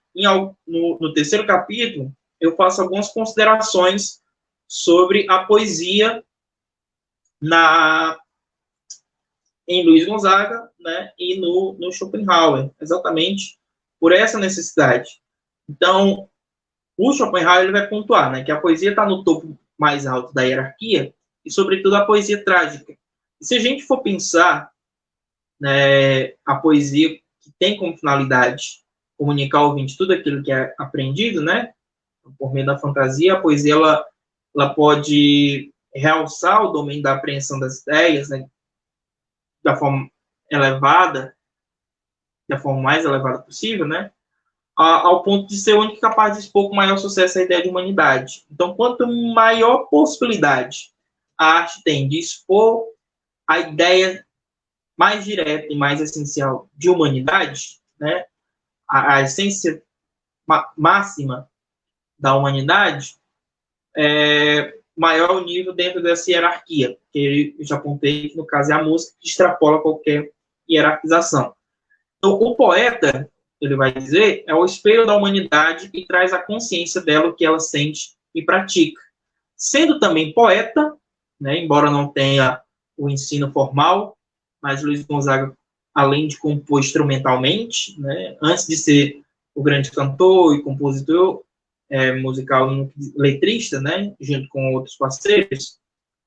no terceiro capítulo eu faço algumas considerações sobre a poesia em Luiz Gonzaga, né, e no Schopenhauer, exatamente por essa necessidade. Então, o Schopenhauer ele vai pontuar, né, que a poesia está no topo mais alto da hierarquia, e, sobretudo, a poesia trágica. E se a gente for pensar, né, a poesia que tem como finalidade comunicar ao ouvinte tudo aquilo que é aprendido, né, por meio da fantasia, a poesia ela pode realçar o domínio da apreensão das ideias, né, da forma elevada, da forma mais elevada possível, né, ao ponto de ser o único capaz de expor com maior sucesso a ideia de humanidade. Então, quanto maior possibilidade a arte tem de expor a ideia mais direta e mais essencial de humanidade, né, a essência máxima da humanidade, maior o nível dentro dessa hierarquia, que eu já apontei que, no caso, é a música que extrapola qualquer hierarquização. Então, o poeta, ele vai dizer, é o espelho da humanidade e traz a consciência dela, o que ela sente e pratica. Sendo também poeta, né, embora não tenha o ensino formal, mas Luiz Gonzaga, além de compor instrumentalmente, né, antes de ser o grande cantor e compositor musical letrista, né, junto com outros parceiros,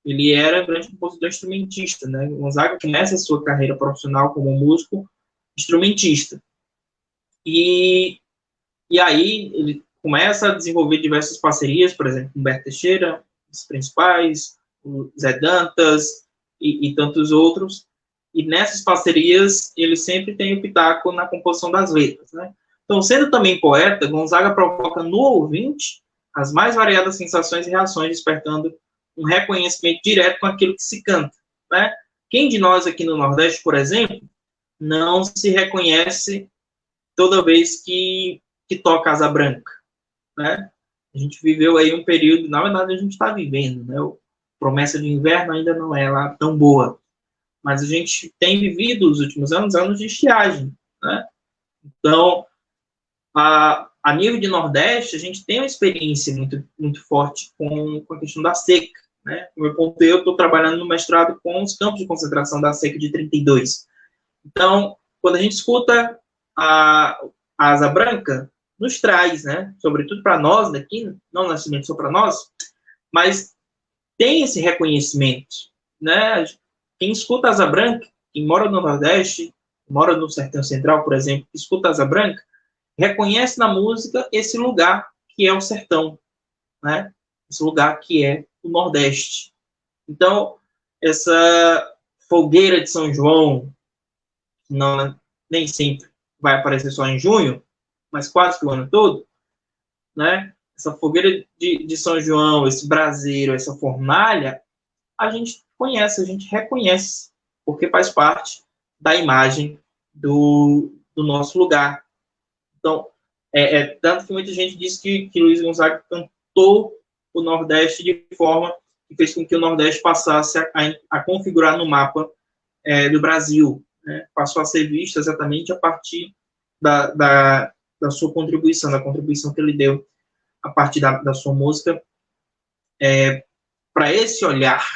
ele era um grande compositor instrumentista. Né? Gonzaga começa a sua carreira profissional como músico instrumentista. E aí ele começa a desenvolver diversas parcerias, por exemplo, com Humberto Teixeira, os principais, o Zé Dantas e tantos outros. E nessas parcerias ele sempre tem o pitaco na composição das letras, né? Então, sendo também poeta, Gonzaga provoca no ouvinte as mais variadas sensações e reações, despertando um reconhecimento direto com aquilo que se canta, né? Quem de nós aqui no Nordeste, por exemplo, não se reconhece toda vez que toca Asa Branca, né? A gente viveu aí um período, na verdade a gente está vivendo, né? Promessa de Inverno ainda não é lá tão boa, mas a gente tem vivido os últimos anos de estiagem, né? Então, a nível de Nordeste, a gente tem uma experiência muito, muito forte com a questão da seca, né? Como eu contei, eu estou trabalhando no mestrado com os campos de concentração da seca de 32. Então, quando a gente escuta a Asa Branca, nos traz, né? Sobretudo para nós daqui, não necessariamente só para nós, mas tem esse reconhecimento, né? Quem escuta Asa Branca, quem mora no Nordeste, mora no Sertão Central, por exemplo, escuta Asa Branca, reconhece na música esse lugar que é o sertão, né? Esse lugar que é o Nordeste. Então, essa fogueira de São João, não, nem sempre vai aparecer só em junho, mas quase que o ano todo, né? Essa fogueira de São João, esse braseiro, essa fornalha, a gente conhece, a gente reconhece, porque faz parte da imagem do nosso lugar. Então, tanto que muita gente diz que Luiz Gonzaga cantou o Nordeste de forma que fez com que o Nordeste passasse a configurar no mapa do Brasil, né? Passou a ser visto exatamente a partir da sua contribuição, da contribuição que ele deu a partir da sua música, para esse olhar,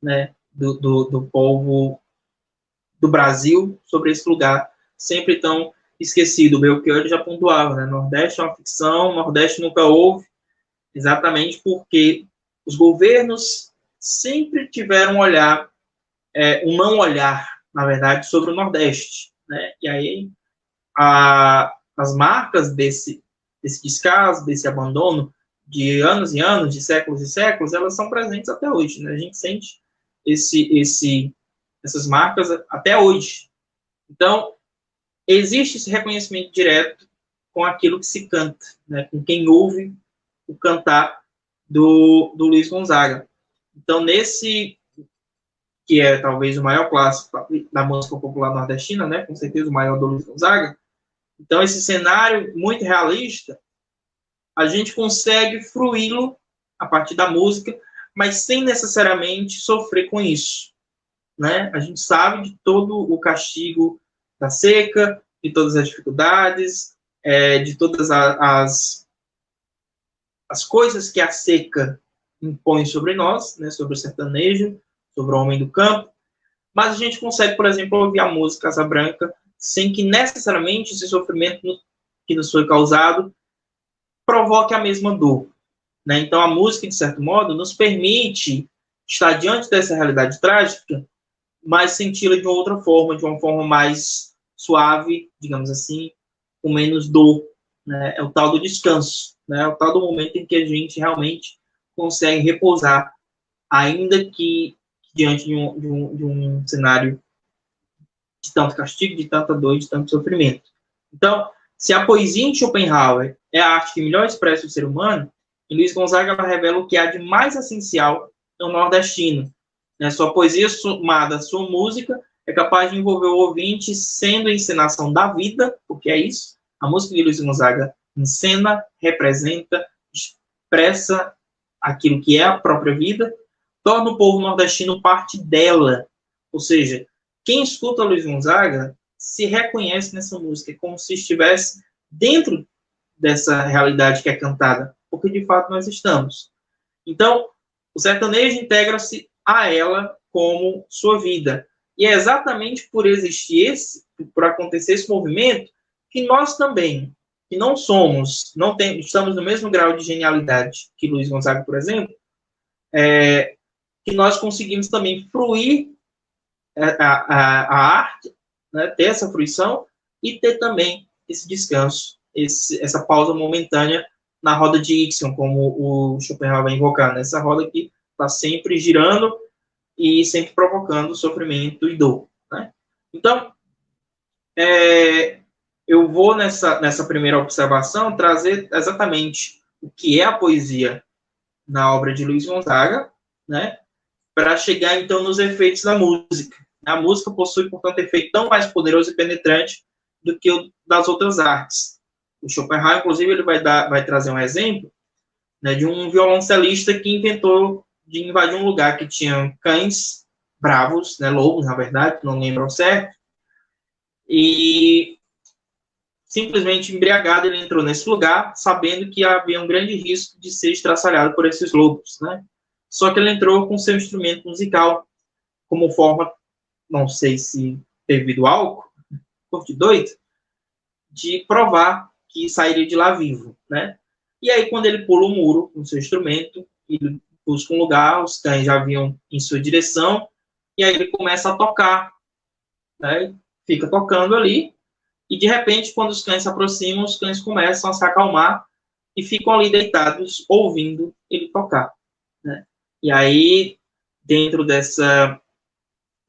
né, do povo do Brasil sobre esse lugar sempre tão esquecido. O Belchior já pontuava, né? Nordeste é uma ficção, Nordeste nunca houve, exatamente porque os governos sempre tiveram um olhar, um não olhar, na verdade, sobre o Nordeste, né? E aí as marcas desse descaso, desse abandono de anos e anos, de séculos e séculos, elas são presentes até hoje, né? A gente sente essas marcas até hoje. Então, existe esse reconhecimento direto com aquilo que se canta, né? Com quem ouve o cantar do Luiz Gonzaga. Então, nesse, que é talvez o maior clássico da música popular nordestina, né? Com certeza o maior do Luiz Gonzaga. Então, esse cenário muito realista, a gente consegue fruí-lo a partir da música, mas sem necessariamente sofrer com isso, né? A gente sabe de todo o castigo da seca, de todas as dificuldades, de todas as coisas que a seca impõe sobre nós, né? Sobre o sertanejo, sobre o homem do campo, mas a gente consegue, por exemplo, ouvir a música Asa Branca sem que necessariamente esse sofrimento que nos foi causado provoque a mesma dor, né? Então, a música, de certo modo, nos permite estar diante dessa realidade trágica, mas senti-la de outra forma, de uma forma mais suave, digamos assim, com menos dor, né? É o tal do descanso, né? É o tal do momento em que a gente realmente consegue repousar, ainda que diante de um cenário de tanto castigo, de tanta dor, de tanto sofrimento. Então, se a poesia em Schopenhauer é a arte que melhor expressa o ser humano, em Luiz Gonzaga ela revela o que há de mais essencial no nordestino. Né? Sua poesia somada à sua música é capaz de envolver o ouvinte sendo a encenação da vida, porque é isso. A música de Luiz Gonzaga encena, representa, expressa aquilo que é a própria vida, torna o povo nordestino parte dela. Ou seja, quem escuta Luiz Gonzaga se reconhece nessa música, como se estivesse dentro dessa realidade que é cantada, porque de fato nós estamos. Então, o sertanejo integra-se a ela como sua vida. E é exatamente por existir por acontecer esse movimento, que nós também, que não somos, estamos no mesmo grau de genialidade que Luiz Gonzaga, por exemplo, que nós conseguimos também fruir a arte, né, ter essa fruição e ter também esse descanso, essa pausa momentânea na roda de Ixion, como o Schopenhauer vai invocar, nessa roda que está sempre girando e sempre provocando sofrimento e dor. Né? Então, eu vou nessa primeira observação trazer exatamente o que é a poesia na obra de Luiz Gonzaga, né, para chegar então nos efeitos da música. A música possui, portanto, efeito tão mais poderoso e penetrante do que o das outras artes. O Schopenhauer, inclusive, ele vai trazer um exemplo, né, de um violoncelista que inventou de invadir um lugar que tinha cães bravos, né, lobos, na verdade, não lembro ao certo, e simplesmente embriagado ele entrou nesse lugar, sabendo que havia um grande risco de ser estraçalhado por esses lobos, né? Só que ele entrou com seu instrumento musical como forma, não sei se devido ao álcool, por de doido, de provar que sairia de lá vivo, né? E aí, quando ele pula o muro com seu instrumento, ele busca um lugar, os cães já vinham em sua direção, e aí ele começa a tocar, né? Fica tocando ali, e de repente, quando os cães se aproximam, os cães começam a se acalmar e ficam ali deitados, ouvindo ele tocar, né? E aí, dentro dessa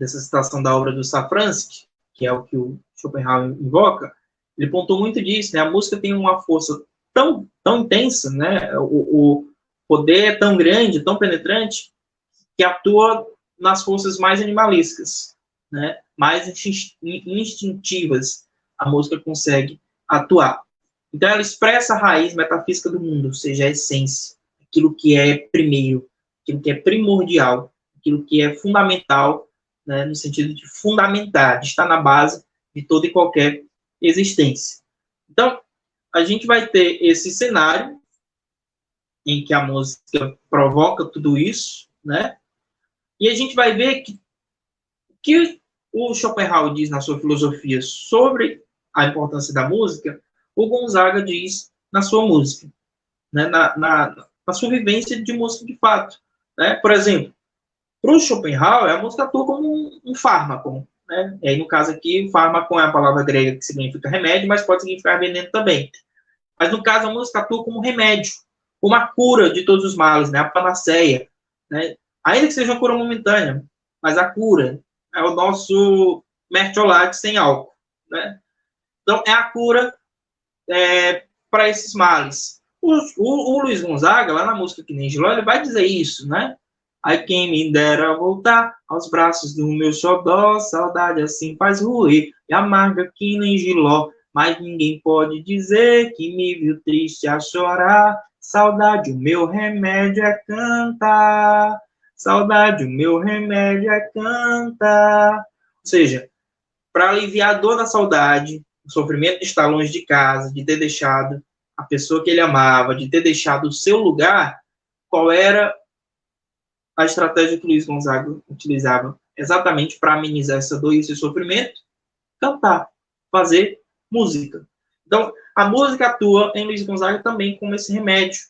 citação da obra do Safransky, que é o que o Schopenhauer invoca, ele pontuou muito disso, né? A música tem uma força tão, tão intensa, né? O poder é tão grande, tão penetrante, que atua nas forças mais animalescas, né? Mais instintivas, a música consegue atuar. Então, ela expressa a raiz metafísica do mundo, ou seja, a essência, aquilo que é primeiro, aquilo que é primordial, aquilo que é fundamental, né, no sentido de fundamentar, de estar na base de toda e qualquer existência. Então, a gente vai ter esse cenário em que a música provoca tudo isso, né? E a gente vai ver que o que o Schopenhauer diz na sua filosofia sobre a importância da música, o Gonzaga diz na sua música, né? na sua vivência de música de fato. Né? Por exemplo, para o Schopenhauer, a música atua como um fármaco. Né? E aí, no caso aqui, fármaco é a palavra grega que significa remédio, mas pode significar veneno também. Mas, no caso, a música atua como remédio, como a cura de todos os males, né? A panaceia. Né? Ainda que seja uma cura momentânea, mas a cura é o nosso mertiolate sem álcool. Né? Então, é a cura para esses males. O Luiz Gonzaga, lá na música Que Nem Giló, ele vai dizer isso, né? Ai, quem me dera voltar aos braços do meu xodó, saudade assim faz ruir, e amarga que nem Giló, mas ninguém pode dizer que me viu triste a chorar. Saudade, o meu remédio é cantar. Saudade, o meu remédio é cantar. Ou seja, para aliviar a dor da saudade, o sofrimento de estar longe de casa, de ter deixado a pessoa que ele amava, de ter deixado o seu lugar, qual era a estratégia que Luiz Gonzaga utilizava exatamente para amenizar essa dor e esse sofrimento? Cantar, fazer música. Então, a música atua em Luiz Gonzaga também como esse remédio,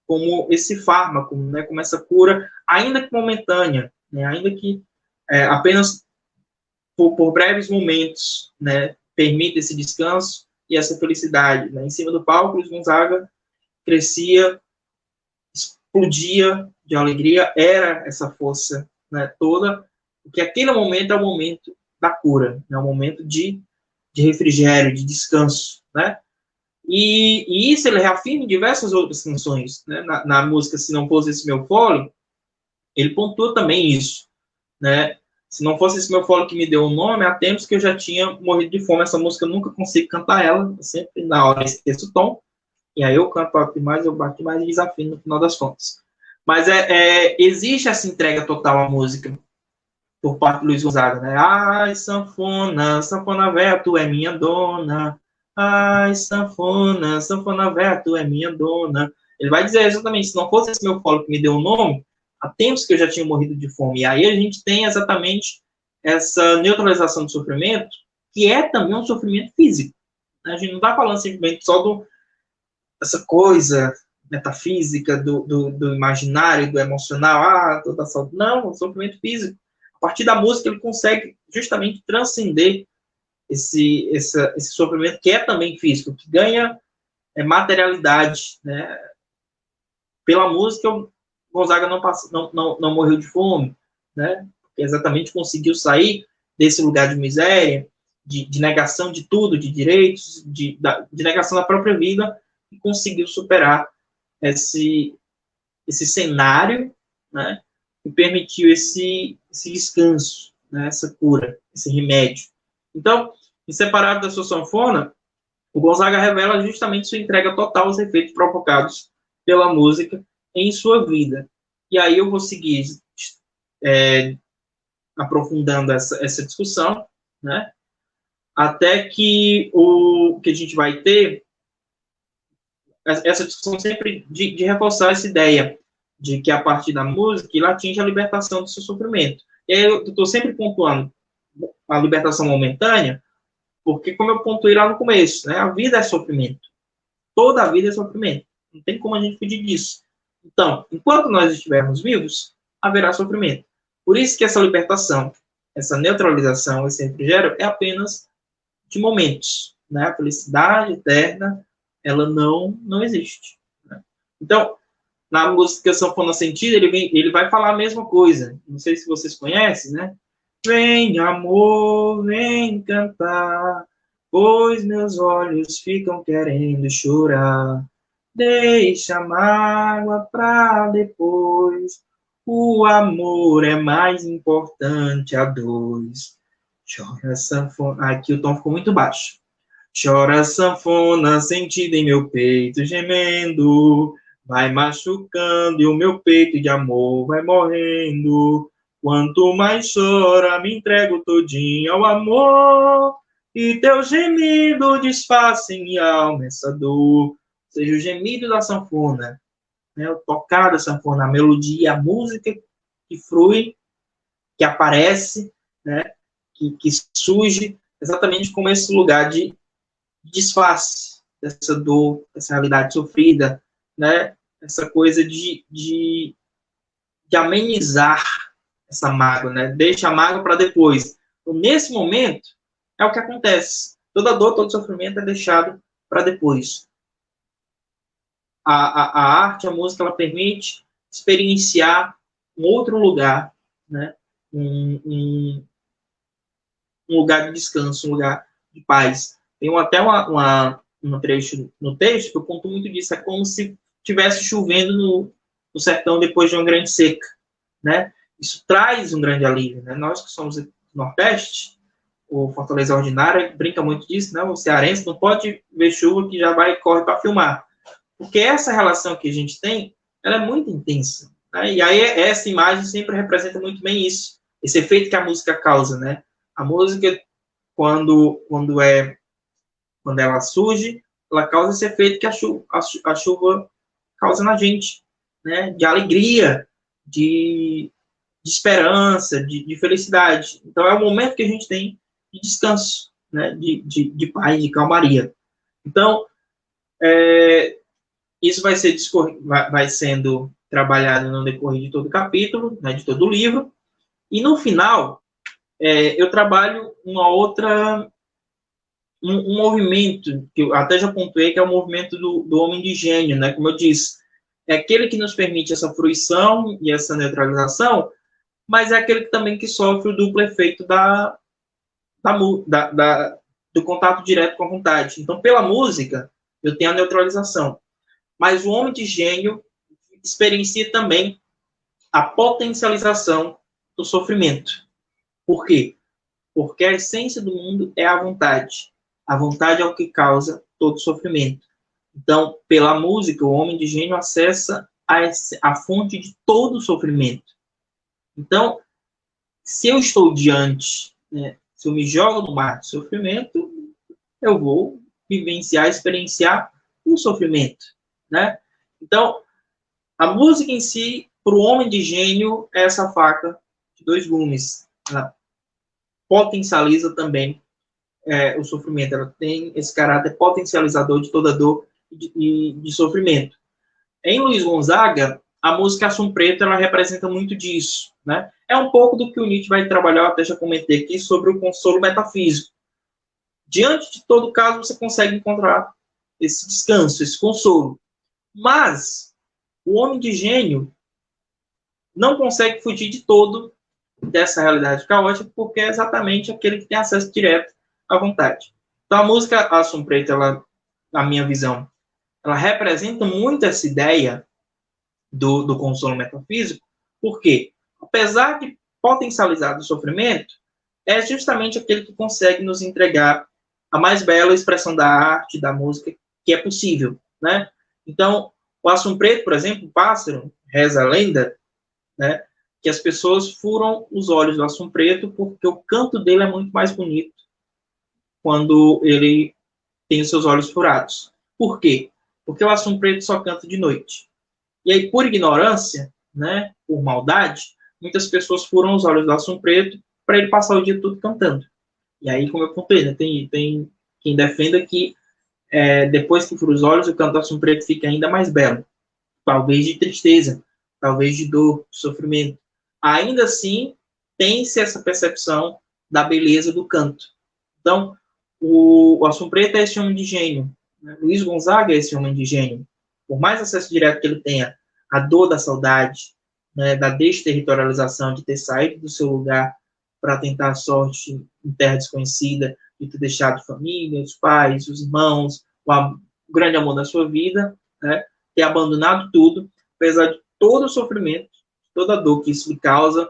como esse fármaco, né, como essa cura, ainda que momentânea, né, ainda que apenas por breves momentos, né, permita esse descanso e essa felicidade. Né. Em cima do palco, Luiz Gonzaga crescia, explodia de alegria, era essa força, né, toda, porque aquele momento é o momento da cura, é o momento de refrigério, de descanso, né? E isso ele reafirma em diversas outras canções, né? Na música Se Não Fosse Esse Meu Fole, ele pontua também isso, né? Se não fosse esse meu fole que me deu o nome, há tempos que eu já tinha morrido de fome. Essa música eu nunca consigo cantar ela, sempre na hora esqueço o tom, e aí eu canto alto demais, eu bato mais e desafio no final das contas. Mas existe essa entrega total à música por parte do Luiz Gonzaga, né? Ai, sanfona, sanfona véia, tu é minha dona. Ai, sanfona, sanfona véia, tu é minha dona. Ele vai dizer exatamente, se não fosse esse meu fole que me deu o nome, há tempos que eu já tinha morrido de fome. E aí a gente tem exatamente essa neutralização do sofrimento, que é também um sofrimento físico. A gente não está falando simplesmente só dessa coisa metafísica, do imaginário, do emocional, toda a saúde. Não, o sofrimento físico. A partir da música, ele consegue justamente transcender esse sofrimento que é também físico, que ganha materialidade, né? Pela música, o Gonzaga não morreu de fome, né? Porque exatamente conseguiu sair desse lugar de miséria, de negação de tudo, de direitos, de negação da própria vida, e conseguiu superar esse cenário, né? E permitiu esse descanso, né? Essa cura, esse remédio. Então, em Separado da Sua Sanfona, o Gonzaga revela justamente sua entrega total aos efeitos provocados pela música em sua vida. E aí eu vou seguir aprofundando essa discussão, né? Até que o que a gente vai ter essa discussão sempre de reforçar essa ideia de que a partir da música ele atinge a libertação do seu sofrimento. E aí eu estou sempre pontuando a libertação momentânea, porque como eu pontuei lá no começo, né, a vida é sofrimento. Toda a vida é sofrimento. Não tem como a gente fugir disso. Então, enquanto nós estivermos vivos, haverá sofrimento. Por isso que essa libertação, essa neutralização, esse refrigério é apenas de momentos. Né? A felicidade eterna, ela não existe. Né? Então, na música Sanfona Sentida, ele vai falar a mesma coisa. Não sei se vocês conhecem, né? Vem, amor, vem cantar, pois meus olhos ficam querendo chorar. Deixa a mágoa pra depois, o amor é mais importante a dois. Chora sanfona... Aqui o tom ficou muito baixo. Chora sanfona sentida em meu peito gemendo, vai machucando e o meu peito de amor vai morrendo. Quanto mais chora, me entrego todinho ao amor, e teu gemido desfaz em minha alma essa dor. Ou seja, o gemido da sanfona, né, o tocar da sanfona, a melodia, a música que flui, que aparece, né, que surge exatamente como esse lugar de desfaz dessa dor, dessa realidade sofrida, né, essa coisa de amenizar essa mágoa, né? Deixa a mágoa para depois. Então, nesse momento, é o que acontece. Toda dor, todo sofrimento é deixado para depois. A arte, a música, ela permite experienciar um outro lugar, né? Um lugar de descanso, um lugar de paz. Tem até um trecho no texto que eu conto muito disso. É como se estivesse chovendo no sertão depois de uma grande seca, né? Isso traz um grande alívio, né? Nós que somos do Nordeste, o Fortaleza Ordinária brinca muito disso, né? O cearense não pode ver chuva que já vai e corre para filmar. Porque essa relação que a gente tem, ela é muito intensa, né? E aí essa imagem sempre representa muito bem isso, esse efeito que a música causa, né? A música, quando ela surge, ela causa esse efeito que a chuva causa na gente, né? De alegria, de esperança, de felicidade. Então, é o momento que a gente tem de descanso, né? De paz, de calmaria. Então, Isso vai sendo trabalhado no decorrer de todo o capítulo, né, de todo o livro. E no final, eu trabalho um movimento, que eu até já pontuei, que é o movimento do homem de gênio, né? Como eu disse, é aquele que nos permite essa fruição e essa neutralização, mas é aquele também que sofre o duplo efeito do contato direto com a vontade. Então, pela música, eu tenho a neutralização, mas o homem de gênio experiencia também a potencialização do sofrimento. Por quê? Porque a essência do mundo é a vontade. A vontade é o que causa todo sofrimento. Então, pela música, o homem de gênio acessa a fonte de todo o sofrimento. Então, se eu estou diante, né, se eu me jogo no mar de sofrimento, eu vou vivenciar, experienciar o sofrimento, né? Então, a música em si, para o homem de gênio, é essa faca de dois gumes. Ela potencializa também o sofrimento. Ela tem esse caráter potencializador de toda dor e de sofrimento. Em Luiz Gonzaga, a música Assum Preto, ela representa muito disso, né? É um pouco do que o Nietzsche vai trabalhar, eu até já comentei aqui, sobre o consolo metafísico. Diante de todo caso, você consegue encontrar esse descanso, esse consolo. Mas o homem de gênio não consegue fugir de todo dessa realidade caótica, porque é exatamente aquele que tem acesso direto à vontade. Então, a música Assum Preto, ela, na minha visão, ela representa muito essa ideia do consolo metafísico, porque, apesar de potencializar o sofrimento, é justamente aquele que consegue nos entregar a mais bela expressão da arte, da música, que é possível, né? Então, o Assum Preto, por exemplo, o pássaro, reza a lenda, né, que as pessoas furam os olhos do Assum Preto porque o canto dele é muito mais bonito quando ele tem os seus olhos furados. Por quê? Porque o Assum Preto só canta de noite. E aí, por ignorância, né, por maldade, muitas pessoas furam os olhos do Assum Preto para ele passar o dia todo cantando. E aí, como eu contei, né, tem quem defenda que depois que fura os olhos, o canto do Assum Preto fica ainda mais belo. Talvez de tristeza, talvez de dor, de sofrimento. Ainda assim, tem-se essa percepção da beleza do canto. Então, o Assum Preto é esse homem de gênio. Né? Luiz Gonzaga é esse homem de gênio. Por mais acesso direto que ele tenha à dor da saudade, né, da desterritorialização, de ter saído do seu lugar para tentar a sorte em terra desconhecida, de ter deixado família, os pais, os irmãos, o grande amor da sua vida, né, ter abandonado tudo, apesar de todo o sofrimento, toda a dor que isso lhe causa,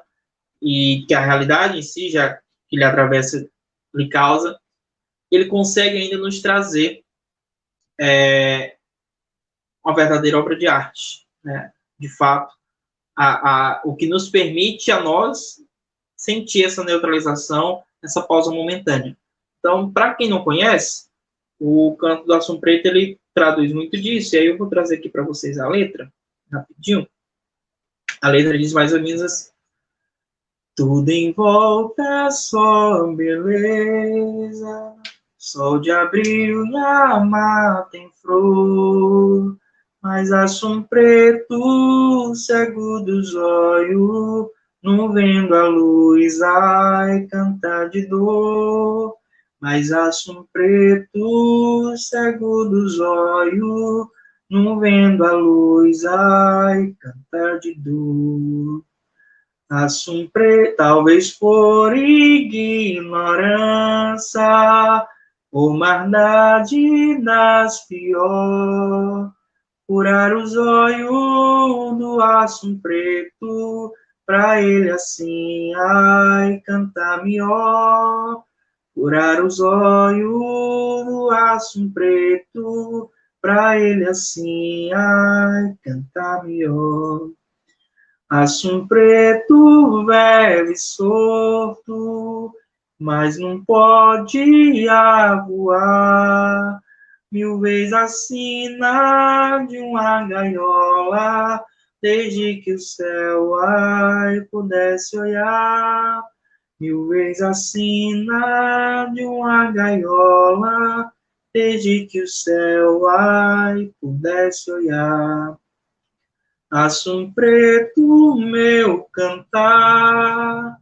e que a realidade em si, já que lhe atravessa, lhe causa, ele consegue ainda nos trazer uma verdadeira obra de arte, né? De fato, o que nos permite a nós sentir essa neutralização, essa pausa momentânea. Então, para quem não conhece, o canto do Assum Preto, ele traduz muito disso, e aí eu vou trazer aqui para vocês a letra, rapidinho. A letra diz mais ou menos assim: tudo em volta só beleza, sol de abril e a mata em flor, mas Assum Preto, cego dos olhos, não vendo a luz, ai, cantar de dor. Mas Assum Preto, cego dos olhos, não vendo a luz, ai, cantar de dor. Assum Preto, talvez por ignorância, ou maldade das pior, furar os olhos do Assum Preto, pra ele assim, ai, cantar melhor. Furar os olhos do Assum Preto, pra ele assim, ai, cantar melhor. Assum Preto, velho e solto, mas não pode voar. Mil vezes acima de uma gaiola, desde que o céu ai pudesse olhar. Mil vezes acima de uma gaiola, desde que o céu, ai, pudesse olhar. Assum preto, meu cantar,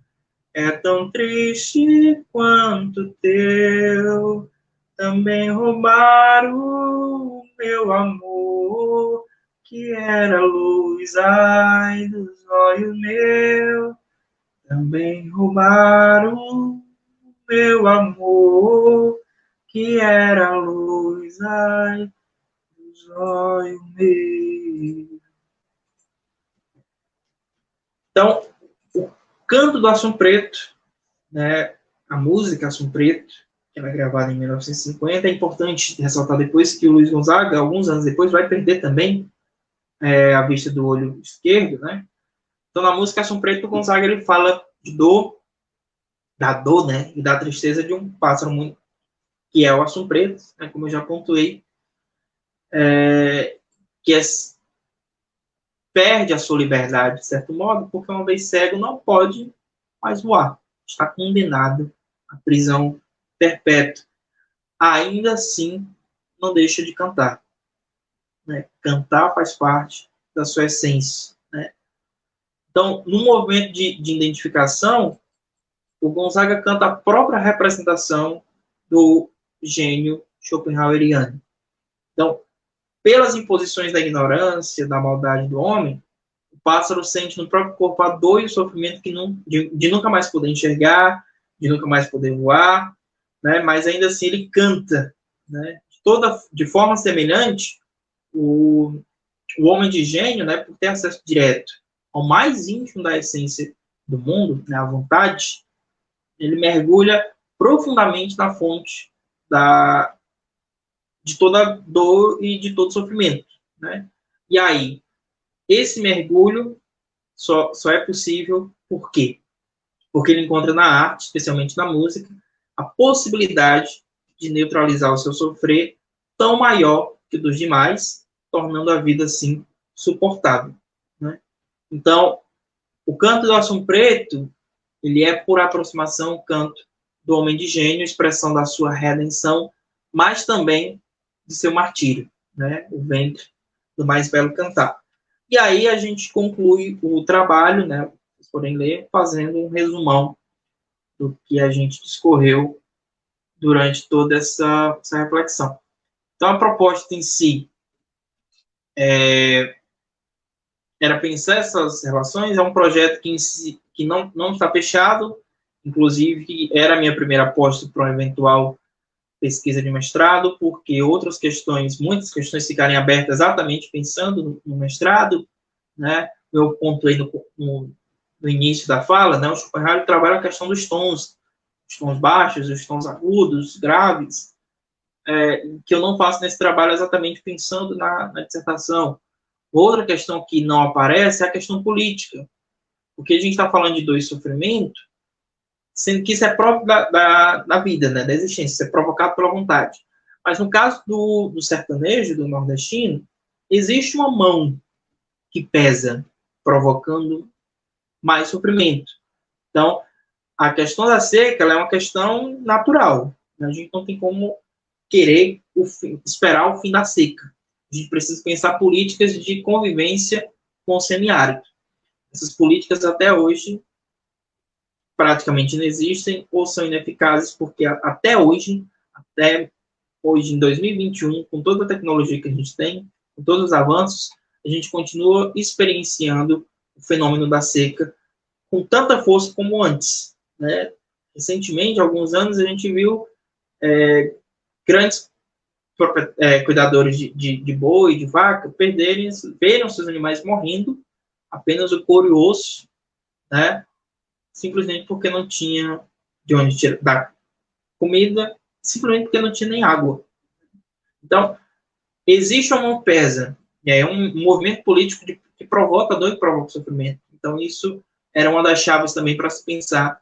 é tão triste quanto teu. Também roubaram o meu amor, que era luz, ai, dos olhos meus. Também roubaram o meu amor, que era luz, ai, dos olhos meus. Então, o canto do Assum Preto, né, a música Assum Preto, que ela é gravada em 1950, é importante ressaltar depois que o Luiz Gonzaga, alguns anos depois, vai perder também a vista do olho esquerdo, né? Então, na música Assum Preto, o Gonzaga ele fala de dor, da dor, né, e da tristeza de um pássaro muito, que é o Assum Preto, né, como eu já pontuei, que perde a sua liberdade, de certo modo, porque uma vez cego não pode mais voar. Está condenado à prisão perpétua. Ainda assim, não deixa de cantar. Né? Cantar faz parte da sua essência. Né? Então, no movimento de identificação, o Gonzaga canta a própria representação do gênio schopenhaueriano. Então, pelas imposições da ignorância, da maldade do homem, o pássaro sente no próprio corpo a dor e o sofrimento de nunca mais poder enxergar, de nunca mais poder voar, né? Mas ainda assim ele canta. Né? De forma semelhante, o homem de gênio, né, por ter acesso direto ao mais íntimo da essência do mundo, né, à vontade, ele mergulha profundamente na fonte de toda dor e de todo sofrimento. Né? E aí, esse mergulho só é possível por quê? Porque ele encontra na arte, especialmente na música, a possibilidade de neutralizar o seu sofrer tão maior que o dos demais, tornando a vida, assim, suportável. Né? Então, o canto do Assum Preto, ele é, por aproximação, o canto do homem de gênio, expressão da sua redenção, mas também de seu martírio, né? O ventre do mais belo cantar. E aí a gente conclui o trabalho, né? Vocês podem ler, fazendo um resumão do que a gente discorreu durante toda essa reflexão. Então, a proposta em si era pensar essas relações. É um projeto que não está fechado, inclusive era a minha primeira aposta para uma eventual pesquisa de mestrado, porque muitas questões ficarem abertas exatamente pensando no mestrado, né? Eu pontuei no início da fala, né? O Schopenhauer trabalha a questão dos tons baixos, os tons agudos, graves, que eu não faço nesse trabalho exatamente pensando na dissertação. Outra questão que não aparece é a questão política, porque a gente está falando de dor e sofrimento, sendo que isso é próprio da vida, né, da existência, isso é provocado pela vontade. Mas no caso do sertanejo, do nordestino, existe uma mão que pesa, provocando mais sofrimento. Então, a questão da seca ela é uma questão natural. A gente não tem como querer esperar o fim da seca. A gente precisa pensar políticas de convivência com o semiárido. Essas políticas até hoje praticamente não existem ou são ineficazes, porque até hoje em 2021, com toda a tecnologia que a gente tem, com todos os avanços, a gente continua experienciando o fenômeno da seca com tanta força como antes. Né? Recentemente, há alguns anos, a gente viu grandes cuidadores de boi, de vaca, verem seus animais morrendo, apenas o couro e o osso, né? Simplesmente porque não tinha de onde dar comida, simplesmente porque não tinha nem água. Então, existe uma mão pesa, um movimento político que provoca dor e provoca sofrimento. Então, isso era uma das chaves também para se pensar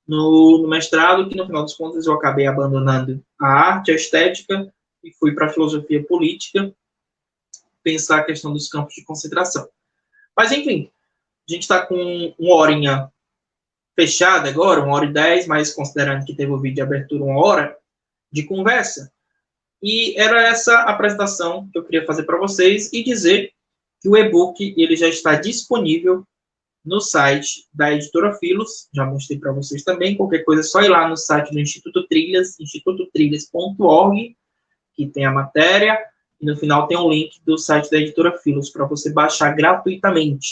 no mestrado, que no final dos contos eu acabei abandonando a arte, a estética, e fui para a filosofia política, pensar a questão dos campos de concentração. Mas, enfim, a gente está com uma horinha fechada agora, 1h10, mas considerando que teve o vídeo de abertura 1 hora de conversa, E era essa apresentação que eu queria fazer para vocês e dizer que o e-book ele já está disponível no site da Editora Filos, já mostrei para vocês também, qualquer coisa é só ir lá no site do Instituto Trilhas, institutotrilhas.org, que tem a matéria, e no final tem um link do site da Editora Filos para você baixar gratuitamente.